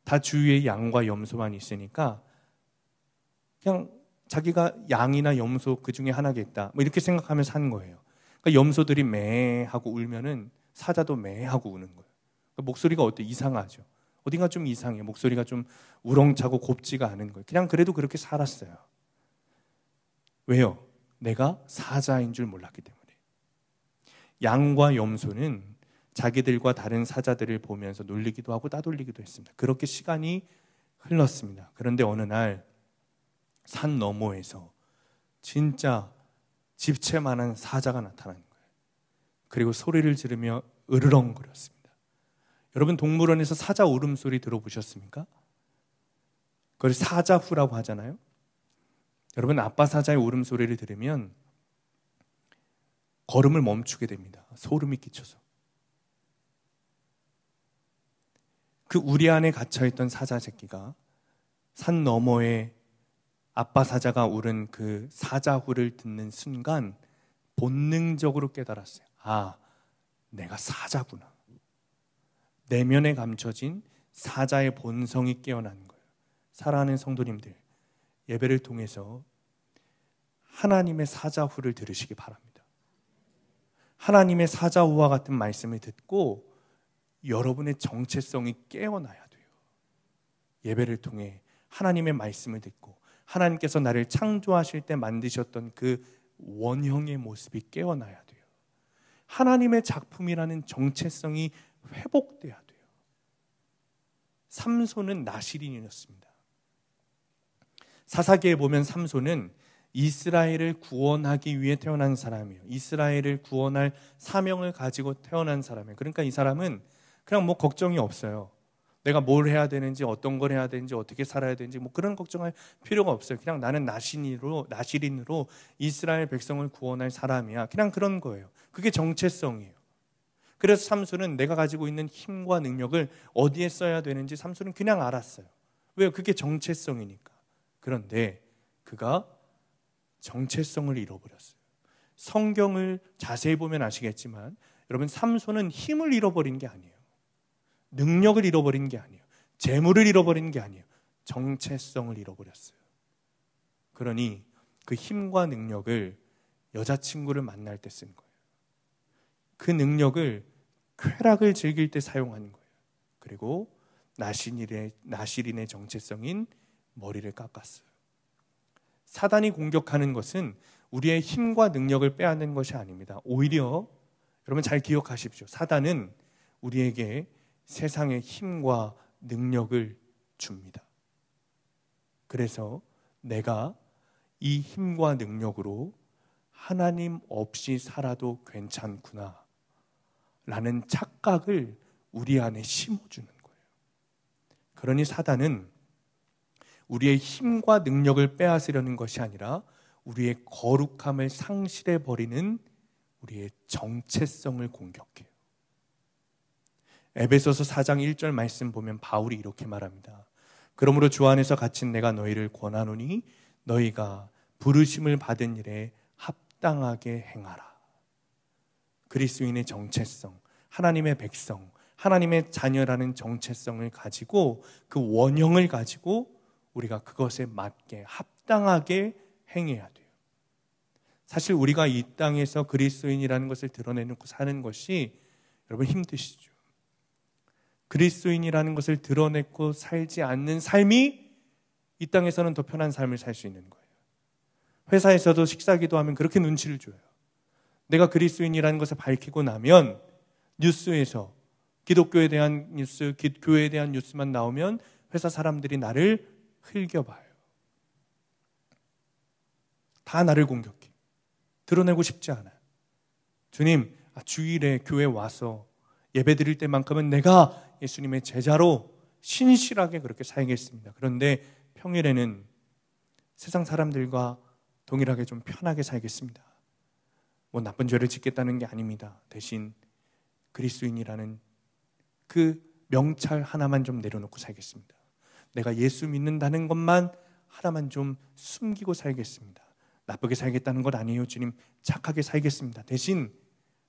다 주위에 양과 염소만 있으니까 그냥 자기가 양이나 염소 그 중에 하나겠다, 뭐 이렇게 생각하면서 산 거예요. 그러니까 염소들이 매 하고 울면은 사자도 매 하고 우는 거예요. 그러니까 목소리가 어때? 이상하죠. 어딘가 좀 이상해요. 목소리가 좀 우렁차고 곱지가 않은 거예요. 그냥 그래도 그렇게 살았어요. 왜요? 내가 사자인 줄 몰랐기 때문에. 양과 염소는 자기들과 다른 사자들을 보면서 놀리기도 하고 따돌리기도 했습니다. 그렇게 시간이 흘렀습니다. 그런데 어느 날 산 너머에서 진짜 집채만한 사자가 나타난 거예요. 그리고 소리를 지르며 으르렁거렸습니다. 여러분, 동물원에서 사자 울음소리 들어보셨습니까? 그걸 사자후라고 하잖아요. 여러분, 아빠 사자의 울음소리를 들으면 걸음을 멈추게 됩니다. 소름이 끼쳐서. 그 우리 안에 갇혀있던 사자 새끼가 산 너머에 아빠 사자가 울은 그 사자후를 듣는 순간 본능적으로 깨달았어요. 아, 내가 사자구나. 내면에 감춰진 사자의 본성이 깨어난 거예요. 사랑하는 성도님들, 예배를 통해서 하나님의 사자후를 들으시기 바랍니다. 하나님의 사자후와 같은 말씀을 듣고 여러분의 정체성이 깨어나야 돼요. 예배를 통해 하나님의 말씀을 듣고 하나님께서 나를 창조하실 때 만드셨던 그 원형의 모습이 깨어나야 돼요. 하나님의 작품이라는 정체성이 회복돼야 돼요. 삼손은 나시린이었습니다. 사사기에 보면 삼손은 이스라엘을 구원하기 위해 태어난 사람이에요. 이스라엘을 구원할 사명을 가지고 태어난 사람이에요. 그러니까 이 사람은 그냥 뭐 걱정이 없어요. 내가 뭘 해야 되는지, 어떤 걸 해야 되는지, 어떻게 살아야 되는지 뭐 그런 걱정할 필요가 없어요. 그냥 나는 나시린으로 이스라엘 백성을 구원할 사람이야. 그냥 그런 거예요. 그게 정체성이에요. 그래서 삼손은 내가 가지고 있는 힘과 능력을 어디에 써야 되는지 삼손은 그냥 알았어요. 왜요? 그게 정체성이니까. 그런데 그가 정체성을 잃어버렸어요. 성경을 자세히 보면 아시겠지만 여러분, 삼손은 힘을 잃어버린 게 아니에요. 능력을 잃어버린 게 아니에요. 재물을 잃어버린 게 아니에요. 정체성을 잃어버렸어요. 그러니 그 힘과 능력을 여자친구를 만날 때 쓴 거예요. 그 능력을 쾌락을 즐길 때 사용하는 거예요. 그리고 나시린의 정체성인 머리를 깎았어요. 사단이 공격하는 것은 우리의 힘과 능력을 빼앗는 것이 아닙니다. 오히려 여러분 잘 기억하십시오. 사단은 우리에게 세상의 힘과 능력을 줍니다. 그래서 내가 이 힘과 능력으로 하나님 없이 살아도 괜찮구나 라는 착각을 우리 안에 심어주는 거예요. 그러니 사단은 우리의 힘과 능력을 빼앗으려는 것이 아니라 우리의 거룩함을 상실해버리는 우리의 정체성을 공격해요. 에베소서 4장 1절 말씀 보면 바울이 이렇게 말합니다. 그러므로 주 안에서 갇힌 내가 너희를 권하노니 너희가 부르심을 받은 일에 합당하게 행하라. 그리스도인의 정체성, 하나님의 백성, 하나님의 자녀라는 정체성을 가지고 그 원형을 가지고 우리가 그것에 맞게 합당하게 행해야 돼요. 사실 우리가 이 땅에서 그리스도인이라는 것을 드러내놓고 사는 것이 여러분 힘드시죠. 그리스도인이라는 것을 드러내고 살지 않는 삶이 이 땅에서는 더 편한 삶을 살 수 있는 거예요. 회사에서도 식사기도 하면 그렇게 눈치를 줘요. 내가 그리스도인이라는 것을 밝히고 나면 뉴스에서 기독교에 대한 뉴스, 교회에 대한 뉴스만 나오면 회사 사람들이 나를 흘겨봐요. 다 나를 공격해. 드러내고 싶지 않아요. 주님, 주일에 교회 와서 예배 드릴 때만큼은 내가 예수님의 제자로 신실하게 그렇게 살겠습니다. 그런데 평일에는 세상 사람들과 동일하게 좀 편하게 살겠습니다. 뭐 나쁜 죄를 짓겠다는 게 아닙니다. 대신 그리스도인이라는 그 명찰 하나만 좀 내려놓고 살겠습니다. 내가 예수 믿는다는 것만 하나만 좀 숨기고 살겠습니다. 나쁘게 살겠다는 것 아니에요. 주님, 착하게 살겠습니다. 대신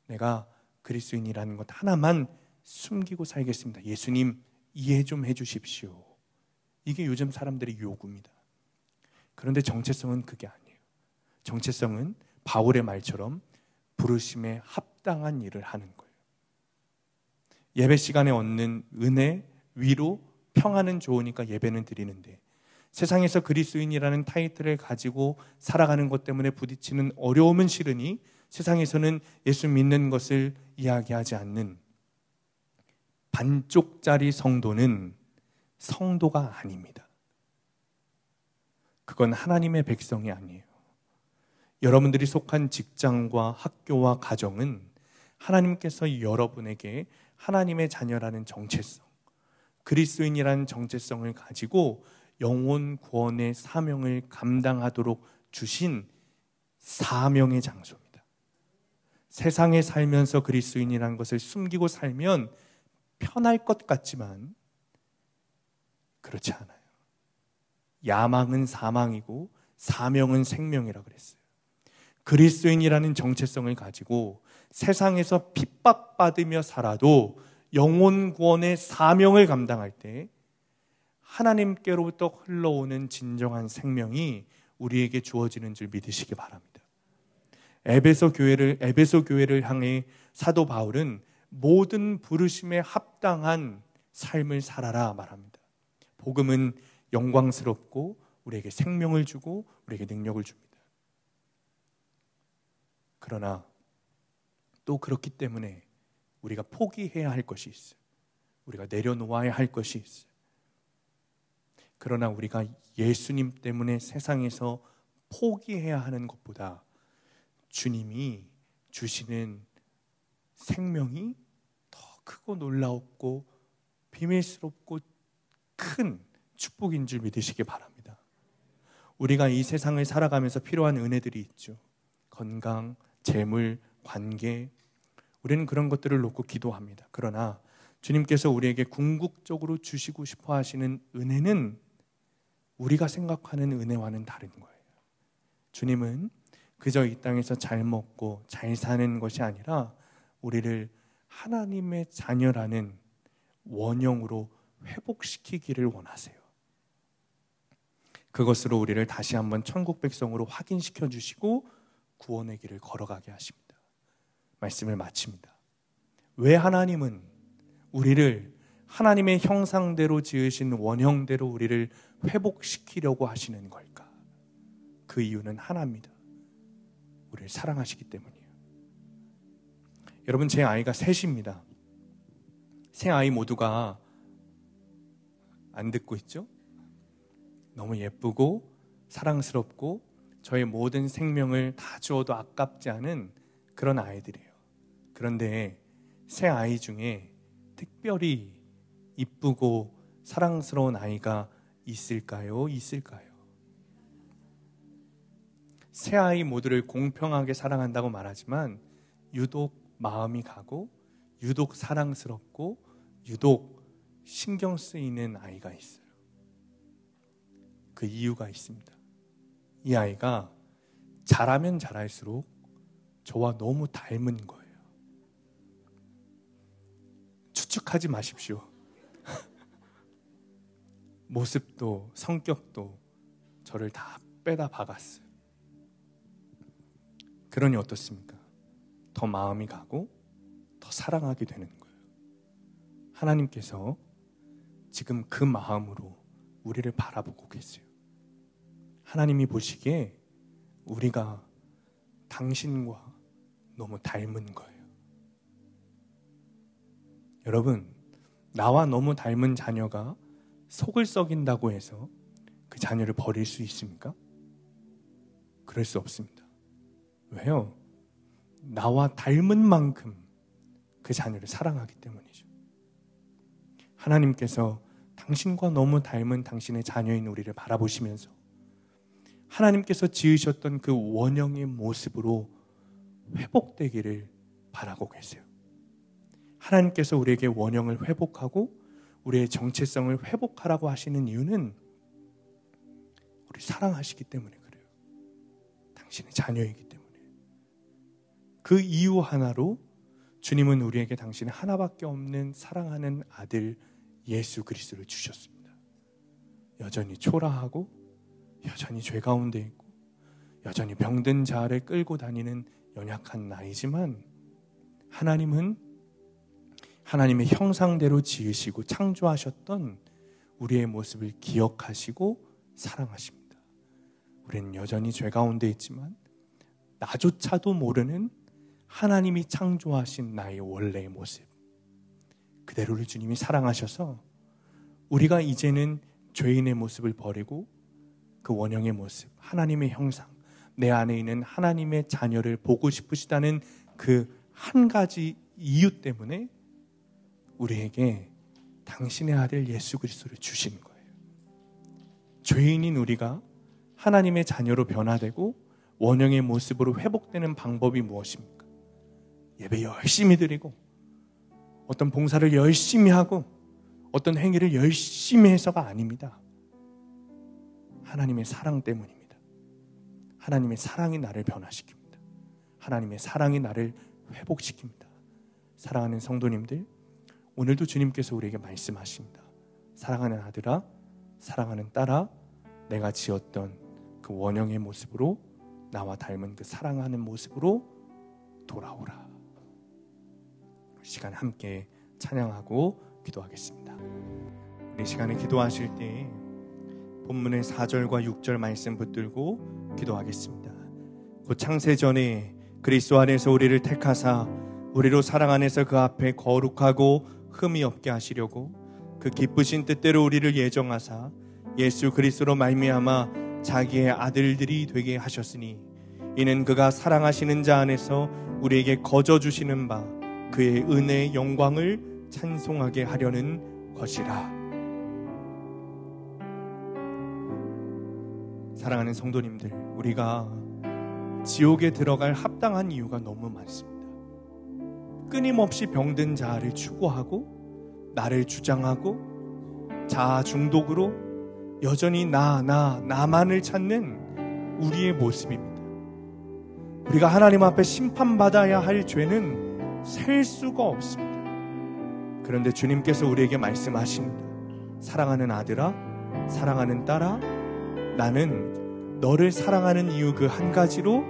내가 그리스도인이라는 것 하나만 숨기고 살겠습니다. 예수님, 이해 좀 해주십시오. 이게 요즘 사람들의 요구입니다. 그런데 정체성은 그게 아니에요. 정체성은 바울의 말처럼 부르심에 합당한 일을 하는 거예요. 예배 시간에 얻는 은혜, 위로, 평안은 좋으니까 예배는 드리는데 세상에서 그리스도인이라는 타이틀을 가지고 살아가는 것 때문에 부딪히는 어려움은 싫으니 세상에서는 예수 믿는 것을 이야기하지 않는 반쪽짜리 성도는 성도가 아닙니다. 그건 하나님의 백성이 아니에요. 여러분들이 속한 직장과 학교와 가정은 하나님께서 여러분에게 하나님의 자녀라는 정체성, 그리스도인이라는 정체성을 가지고 영혼 구원의 사명을 감당하도록 주신 사명의 장소입니다. 세상에 살면서 그리스도인이라는 것을 숨기고 살면 편할 것 같지만 그렇지 않아요. 야망은 사망이고 사명은 생명이라 그랬어요. 그리스도인이라는 정체성을 가지고 세상에서 핍박받으며 살아도 영혼 구원의 사명을 감당할 때 하나님께로부터 흘러오는 진정한 생명이 우리에게 주어지는 줄 믿으시기 바랍니다. 에베소 교회를 향해 사도 바울은 모든 부르심에 합당한 삶을 살아라 말합니다. 복음은 영광스럽고 우리에게 생명을 주고 우리에게 능력을 줍니다. 그러나 또 그렇기 때문에 우리가 포기해야 할 것이 있어요. 우리가 내려놓아야 할 것이 있어요. 그러나 우리가 예수님 때문에 세상에서 포기해야 하는 것보다 주님이 주시는 생명이 더 크고 놀라웠고 비밀스럽고 큰 축복인 줄 믿으시기 바랍니다. 우리가 이 세상을 살아가면서 필요한 은혜들이 있죠. 건강, 재물, 관계, 우리는 그런 것들을 놓고 기도합니다. 그러나 주님께서 우리에게 궁극적으로 주시고 싶어 하시는 은혜는 우리가 생각하는 은혜와는 다른 거예요. 주님은 그저 이 땅에서 잘 먹고 잘 사는 것이 아니라 우리를 하나님의 자녀라는 원형으로 회복시키기를 원하세요. 그것으로 우리를 다시 한번 천국 백성으로 확인시켜 주시고 구원의 길을 걸어가게 하십니다. 말씀을 마칩니다. 왜 하나님은 우리를 하나님의 형상대로 지으신 원형대로 우리를 회복시키려고 하시는 걸까? 그 이유는 하나입니다. 우리를 사랑하시기 때문이에요. 여러분, 제 아이가 셋입니다. 세 아이 모두가 안 듣고 있죠? 너무 예쁘고 사랑스럽고 저의 모든 생명을 다 주어도 아깝지 않은 그런 아이들이에요. 그런데 세 아이 중에 특별히 이쁘고 사랑스러운 아이가 있을까요? 세 아이 모두를 공평하게 사랑한다고 말하지만 유독 마음이 가고 유독 사랑스럽고 유독 신경 쓰이는 아이가 있어요. 그 이유가 있습니다. 이 아이가 자라면 자랄수록 저와 너무 닮은 거예요. 추측하지 마십시오. 모습도 성격도 저를 다 빼다 박았어요. 그러니 어떻습니까? 더 마음이 가고 더 사랑하게 되는 거예요. 하나님께서 지금 그 마음으로 우리를 바라보고 계세요. 하나님이 보시기에 우리가 당신과 너무 닮은 거예요. 여러분, 나와 너무 닮은 자녀가 속을 썩인다고 해서 그 자녀를 버릴 수 있습니까? 그럴 수 없습니다. 왜요? 나와 닮은 만큼 그 자녀를 사랑하기 때문이죠. 하나님께서 당신과 너무 닮은 당신의 자녀인 우리를 바라보시면서 하나님께서 지으셨던 그 원형의 모습으로 회복되기를 바라고 계세요. 하나님께서 우리에게 원형을 회복하고 우리의 정체성을 회복하라고 하시는 이유는 우리 사랑하시기 때문에 그래요. 당신의 자녀이기 때문에. 그 이유 하나로 주님은 우리에게 당신의 하나밖에 없는 사랑하는 아들 예수 그리스도를 주셨습니다. 여전히 초라하고 여전히 죄 가운데 있고 여전히 병든 자아를 끌고 다니는 연약한 나이지만 하나님은 하나님의 형상대로 지으시고 창조하셨던 우리의 모습을 기억하시고 사랑하십니다. 우리는 여전히 죄 가운데 있지만 나조차도 모르는 하나님이 창조하신 나의 원래의 모습 그대로를 주님이 사랑하셔서 우리가 이제는 죄인의 모습을 버리고 그 원형의 모습, 하나님의 형상, 내 안에 있는 하나님의 자녀를 보고 싶으시다는 그 한 가지 이유 때문에 우리에게 당신의 아들 예수 그리스도를 주신 거예요. 죄인인 우리가 하나님의 자녀로 변화되고 원형의 모습으로 회복되는 방법이 무엇입니까? 예배 열심히 드리고 어떤 봉사를 열심히 하고 어떤 행위를 열심히 해서가 아닙니다. 하나님의 사랑 때문입니다. 하나님의 사랑이 나를 변화시킵니다. 하나님의 사랑이 나를 회복시킵니다. 사랑하는 성도님들, 오늘도 주님께서 우리에게 말씀하십니다. 사랑하는 아들아, 사랑하는 딸아, 내가 지었던 그 원형의 모습으로 나와 닮은 그 사랑하는 모습으로 돌아오라. 이 시간 함께 찬양하고 기도하겠습니다. 이 시간에 기도하실 때 본문의 4절과 6절 말씀 붙들고 기도하겠습니다. 곧 창세전에 그리스도 안에서 우리를 택하사 우리로 사랑 안에서 그 앞에 거룩하고 흠이 없게 하시려고 그 기쁘신 뜻대로 우리를 예정하사 예수 그리스도로 말미암아 자기의 아들들이 되게 하셨으니 이는 그가 사랑하시는 자 안에서 우리에게 거저 주시는 바 그의 은혜의 영광을 찬송하게 하려는 것이라. 사랑하는 성도님들, 우리가 지옥에 들어갈 합당한 이유가 너무 많습니다. 끊임없이 병든 자아를 추구하고 나를 주장하고 자아 중독으로 여전히 나만을 찾는 우리의 모습입니다. 우리가 하나님 앞에 심판받아야 할 죄는 셀 수가 없습니다. 그런데 주님께서 우리에게 말씀하십니다. 사랑하는 아들아, 사랑하는 딸아, 나는 너를 사랑하는 이유 그 한 가지로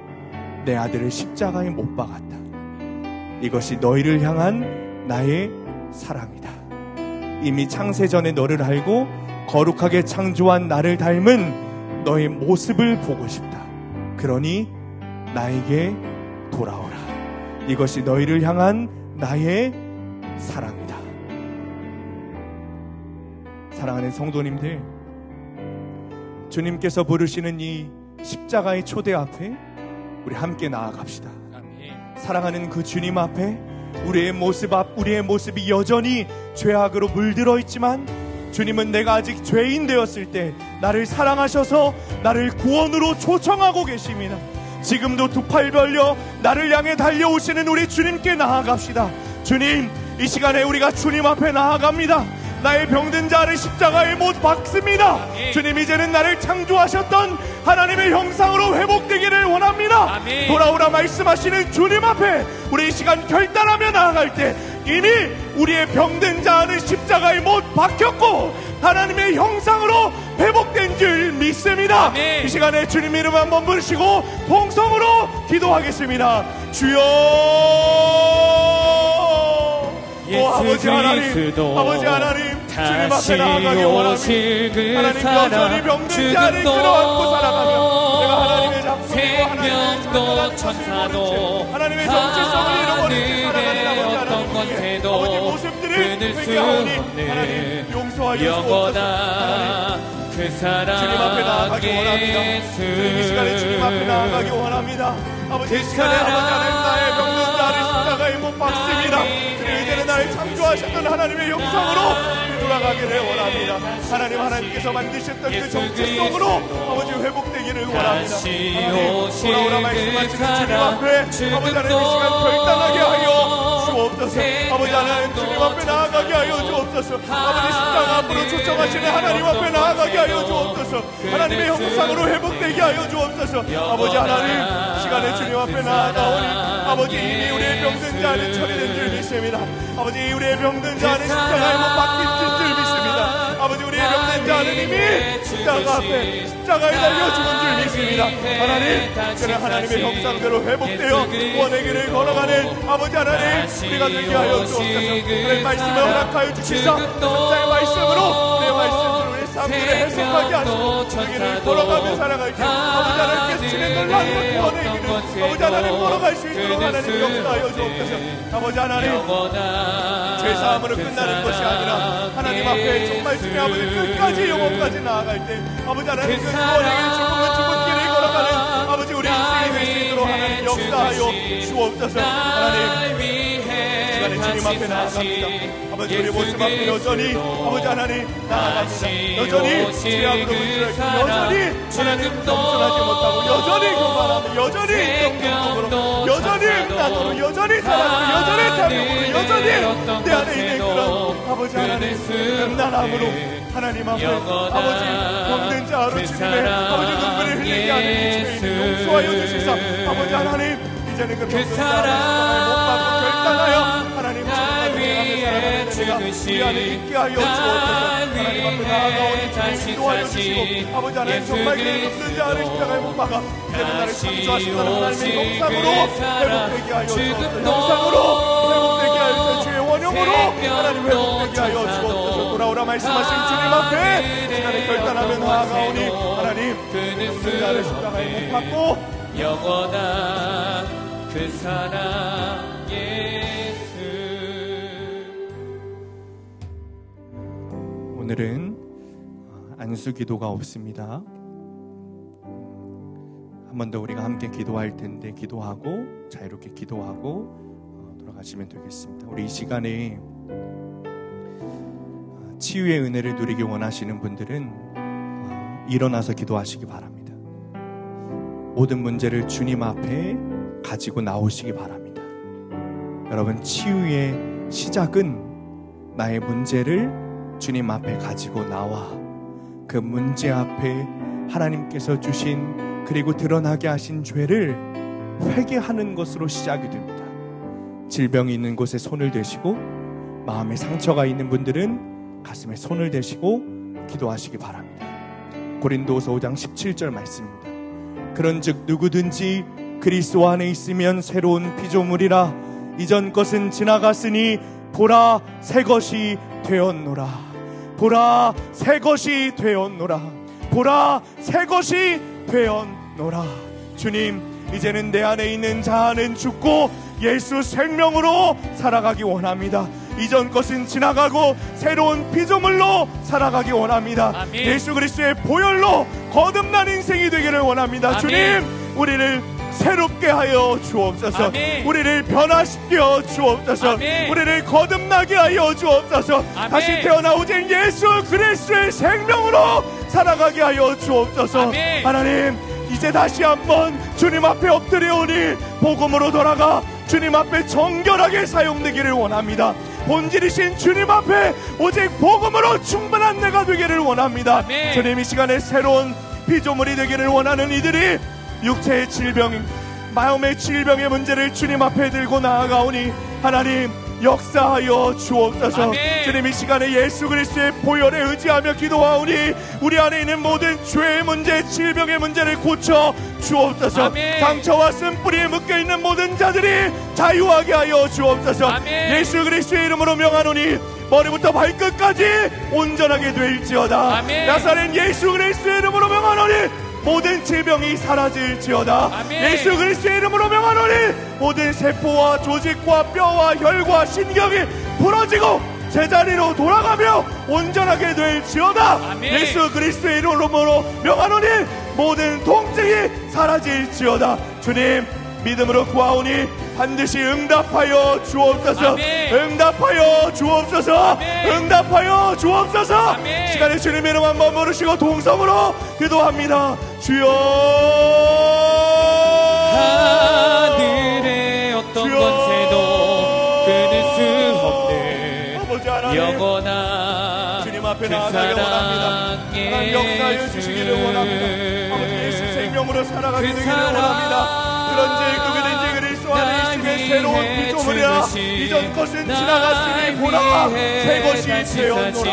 내 아들을 십자가에 못 박았다. 이것이 너희를 향한 나의 사랑이다. 이미 창세전에 너를 알고 거룩하게 창조한 나를 닮은 너의 모습을 보고 싶다. 그러니 나에게 돌아오라. 이것이 너희를 향한 나의 사랑이다. 사랑하는 성도님들, 주님께서 부르시는 이 십자가의 초대 앞에 우리 함께 나아갑시다. 사랑하는 그 주님 앞에 우리의 모습이 여전히 죄악으로 물들어 있지만 주님은 내가 아직 죄인 되었을 때 나를 사랑하셔서 나를 구원으로 초청하고 계십니다. 지금도 두 팔 벌려 나를 향해 달려오시는 우리 주님께 나아갑시다. 주님, 이 시간에 우리가 주님 앞에 나아갑니다. 나의 병든 자를 십자가에 못 박습니다. 아멘. 주님, 이제는 나를 창조하셨던 하나님의 형상으로 회복되기를 원합니다. 아멘. 돌아오라 말씀하시는 주님 앞에 우리 이 시간 결단하며 나아갈 때 이미 우리의 병든 자는 십자가에 못 박혔고 하나님의 형상으로 회복된 줄 믿습니다. 아멘. 이 시간에 주님 이름 한번 부르시고 통성으로 기도하겠습니다. 주여, 예수 아버지 하나님, 그리스도 아버지 하나님, 주님 앞에 나아가기 원합니다. 하나님 여전히 병든 자를 끌어안고 살아가며 내가 하나님의 작품이고 하나님의 천사도 하나님의 정체성을 잃어버리지 살아가는 아버지 아버지 모습들을 회개하오니 하나님 용서하여 주옵소서. 그 사랑 주님 앞에 나아가기 원합니다. 주님 이 시간에 주님 앞에 나아가기 원합니다. 아버지 이 시간에 아버지 하나님 나의 병든 자를 십자가에 못 박습니다. 주님 이제는 나를 창조하셨던 하나님의 영상으로 돌아가기를 원합니다. 하나님께서 만드셨던 그 정체성으로 아버지 회복되기를 원합니다. 하나님 돌아오라 말씀하시는 주님 앞에 아버지 하나님 이 시간 결단하게 하여 주옵소서. 아버지 하나님 주님 앞에 나아가게 하여 주옵소서. 아버지 십자가 앞으로 초청하시는 하나님 앞에 나아가게 하여 주옵소서. 하나님의 형상으로 회복되게 하여 주옵소서. 아버지 하나님 시간에 주님 앞에 나아가오니 아버지 이미 우리의 병든 자는 처리된 줄 믿습니다. 아버지 우리의 병든 자는 십자가에 못 박힌 줄 믿습니다. 아버지 우리의 병든 자는 이미 십자가 앞에 십자가에 달려 죽은 줄 믿습니다. 하나님 저는 하나님의 형상대로 회복되어 구원의 길을 걸어가는 아버지 하나님 우리가 되게 하여 주옵소서. 그의 말씀을 허락하여 주시사 십자가의 말씀으로 내 말씀을 우리 삶들을 해석하게 하시고 그 길을 걸어가며 살아갈 때 아버지 하나님께서 진행 놀라는 구원의 길을 아버지 하나님 걸어갈 수 있도록 하나님 역사하여 주옵소서. 아버지 하나님 죄사함으로 끝나는 것이 아니라 하나님 앞에 정말 주님 아버지 끝까지 영혼까지 나아갈 때 아버지 하나님 그 구원의 길 죽은 길을 걸어가는 아버지 우리 인생이 될 수 있도록 하나님 역사하여 주옵소서. 하나님 시간에 주님 앞에 나아갑니다. 아버지 우리 모습 앞에 여전히 아버지 하나님 나아갑니다. 여전히 죄악으로 문제를 여전히 하나님 겸손하지 못하고 여전히 교만하고 여전히 영적으로 여전히 음란으로 여전히 사랑으로 여전히 탐욕으로 여전히 내 안에 있는 그런 아버지 하나님 음란함으로 하나님 앞에 아버지 병든 자로 주님의 아버지 눈물을 흘리게 하는 주님의 용서하여 주시사 아버지 하나님 이제는 그 병든 자를 못 받고 결단하여 하나님 우리 안에 있게 하여 주옵소서. 하나님 앞에 나아가오니 주님 인도하여 주시고 아버지 하나님 정말 그 병든 자를 십자가에 못 박아 이제는 나를 창조하신다는 하나님의 영상으로 회복되게 하여 주옵소서. 영상으로 회복되게 하여 주옵소서. 주의 원형으로 하나님 회복되게 하여 주옵소서. 돌아오라 말씀하신 주님 앞에 시간에 결단하며 나아가오니 하나님 병든 자를 십자가에 못 박고 영원한 그 사랑 오늘은 안수 기도가 없습니다. 한 번 더 우리가 함께 기도할 텐데 기도하고 자유롭게 기도하고 돌아가시면 되겠습니다. 우리 이 시간에 치유의 은혜를 누리기 원하시는 분들은 일어나서 기도하시기 바랍니다. 모든 문제를 주님 앞에 가지고 나오시기 바랍니다. 여러분 치유의 시작은 나의 문제를 주님 앞에 가지고 나와 그 문제 앞에 하나님께서 주신 그리고 드러나게 하신 죄를 회개하는 것으로 시작이 됩니다. 질병이 있는 곳에 손을 대시고 마음에 상처가 있는 분들은 가슴에 손을 대시고 기도하시기 바랍니다. 고린도후서 5장 17절 말씀입니다. 그런즉 누구든지 그리스도 안에 있으면 새로운 피조물이라 이전 것은 지나갔으니 보라 새 것이 되었노라. 보라 새 것이 되었노라. 보라 새 것이 되었노라. 주님 이제는 내 안에 있는 자아는 죽고 예수 생명으로 살아가기 원합니다. 이전 것은 지나가고 새로운 피조물로 살아가기 원합니다. 아멘. 예수 그리스도의 보혈로 거듭난 인생이 되기를 원합니다. 아멘. 주님 우리를 새롭게 하여 주옵소서. 아멘. 우리를 변화시켜 주옵소서. 아멘. 우리를 거듭나게 하여 주옵소서. 아멘. 다시 태어나오신 예수 그리스도의 생명으로 살아가게 하여 주옵소서. 아멘. 하나님 이제 다시 한번 주님 앞에 엎드려오니 복음으로 돌아가 주님 앞에 정결하게 사용되기를 원합니다. 본질이신 주님 앞에 오직 복음으로 충분한 내가 되기를 원합니다. 아멘. 주님 이 시간에 새로운 피조물이 되기를 원하는 이들이 육체의 질병, 마음의 질병의 문제를 주님 앞에 들고 나아가오니 하나님 역사하여 주옵소서. 아멘. 주님 이 시간에 예수 그리스도의 보혈에 의지하며 기도하오니 우리 안에 있는 모든 죄의 문제, 질병의 문제를 고쳐 주옵소서. 아멘. 상처와 쓴뿌리에 묶여있는 모든 자들이 자유하게 하여 주옵소서. 아멘. 예수 그리스도의 이름으로 명하노니 머리부터 발끝까지 온전하게 될지어다. 아멘. 나사렛 예수 그리스도의 이름으로 명하노니 모든 질병이 사라질지어다. 아멘. 예수 그리스도의 이름으로 명하노니 모든 세포와 조직과 뼈와 혈과 신경이 부러지고 제자리로 돌아가며 온전하게 될지어다. 아멘. 예수 그리스도의 이름으로 명하노니 모든 통증이 사라질지어다. 주님 믿음으로 구하오니 반드시 응답하여 주옵소서. 아멘. 응답하여 주옵소서. 아멘. 응답하여 주옵소서. 아멘. 시간에 주님의 이름 한번 부르시고 동성으로 기도합니다. 주여 하늘의 어떤 주여. 권세도 끊을 수 없는 아버지 하나님 영원한 주님 앞에 그 나아가기 원합니다. 사랑 하나님 역사하여 예수. 주시기를 원합니다. 아버지 예수 생명으로 살아가게 그 되기를 사랑 원합니다. 그런지 누구든지 그리스도 안에 있으면 새로운 피조물이라 이전 것은 지나갔으니 보라 새 것이 되었노라.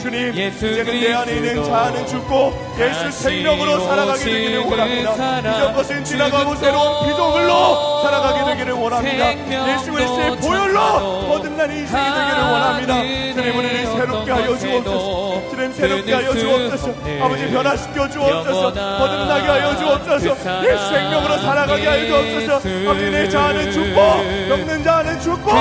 주님 이제는 내 안에 있는 자아는 죽고 예수 생명으로 살아가게 되기를 원합니다. 이전 것은 지나가고 새로운 피조물로 살아가게 되기를 원합니다. 예수 그리스도의 보혈로 거듭난 인생이 되기를 원합니다. 주님 우리를 새롭게 하여 주옵소서. 주님 새롭게 하여 주옵소서. 아버지 변화시켜 주옵소서. 거듭나게 하여 주옵소서. 예수 생명으로 살아가게 하여 주옵소서. 아버지 내 자아는 죽고 먹는 자아는 죽고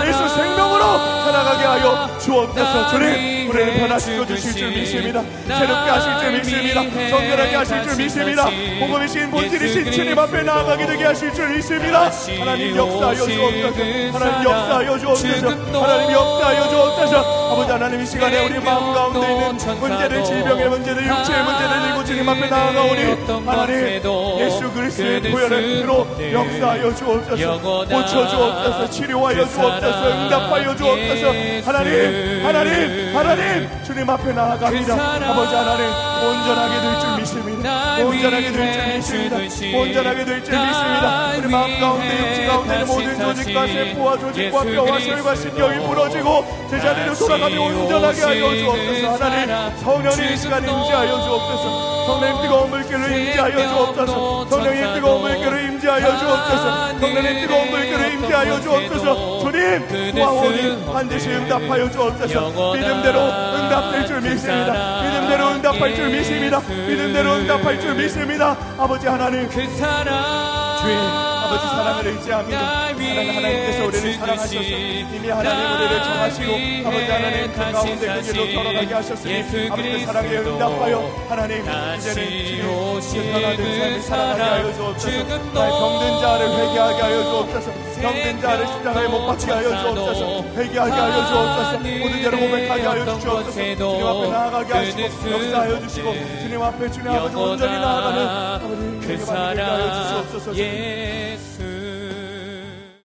예수 생명으로 살아가게 하여 주옵소서. 주님 우리를 변화시켜 주실 줄 믿습니다. 새롭게 하실 줄 믿습니다. 정결하게 하실 줄 믿습니다. 복음이신 본질이신 주님 앞에 나아가게 되게 하실 줄 믿습니다. 하나님 역사하여 주옵소서. 하나님 역사하여 주옵소서. 하나님 역사하여 주옵소서. 아버지 하나님 이 시간에 우리 마음 가운데 있는 문제를 질병의 문제를 육체의 문제를 들고 주님 앞에 나아가오니 하나님 예수 그리스도의 보혈의 피로 역사하여 주옵소서. 고쳐주옵소서. 치료하여 주옵소서. 응답하여 주옵소서. 하나님 주님 앞에 나아갑니다. 아버지 하나님 온전하게 될 줄 믿습니다. 온전하게 될 줄 믿습니다. 온전하게 될 줄 믿습니다. 우리 마음 가운데 육체 가운데 있는 모든 조직과 세포와 조직과 뼈와 혈과 신경이 부러지고 제자리로 돌아가며 온전하게 하여 주옵소서. 하나님 성령의 시간에 임재하여 주옵소서. 성령의 뜨거운 물결을 임재하여 주옵소서. 성령의 뜨거운 물결을 임재하여 주옵소서. 성령의 뜨거운 물결을 임재하여 주옵소서. 주님 구하오니 반드시 응답하여 주옵소서. 믿음대로 응답될 줄 믿습니다. 믿음대로 응답할 줄 믿습니다. 믿음대로 응답할 줄 믿습니다. 아버지 하나님 주의 아버지 사랑을 의지합니다. 하나님께서 우리를 사랑하셔서 이미 하나님 우리를 정하시고 아버지 하나님 그 가운데 그 길로 걸어가게 하셨으니 아버지 그 사랑에 응답하여 하나님 이제는 주님 변화된 삶을 살아가게 하여 주옵소서. 나의 병든 자를 회개하게 하여 주옵소서. 병든 자를 십자가에 못 박게 하여 주옵소서. 회개하게 하여 주옵소서. 모든 죄를 고백하게 하여 주옵소서. 주님 앞에 나아가게 하시고 역사하여 주시고 주님 앞에 주님 아버지 온전히 나아가는 아버지 그 회개 받게 하여 주시옵소서. 예수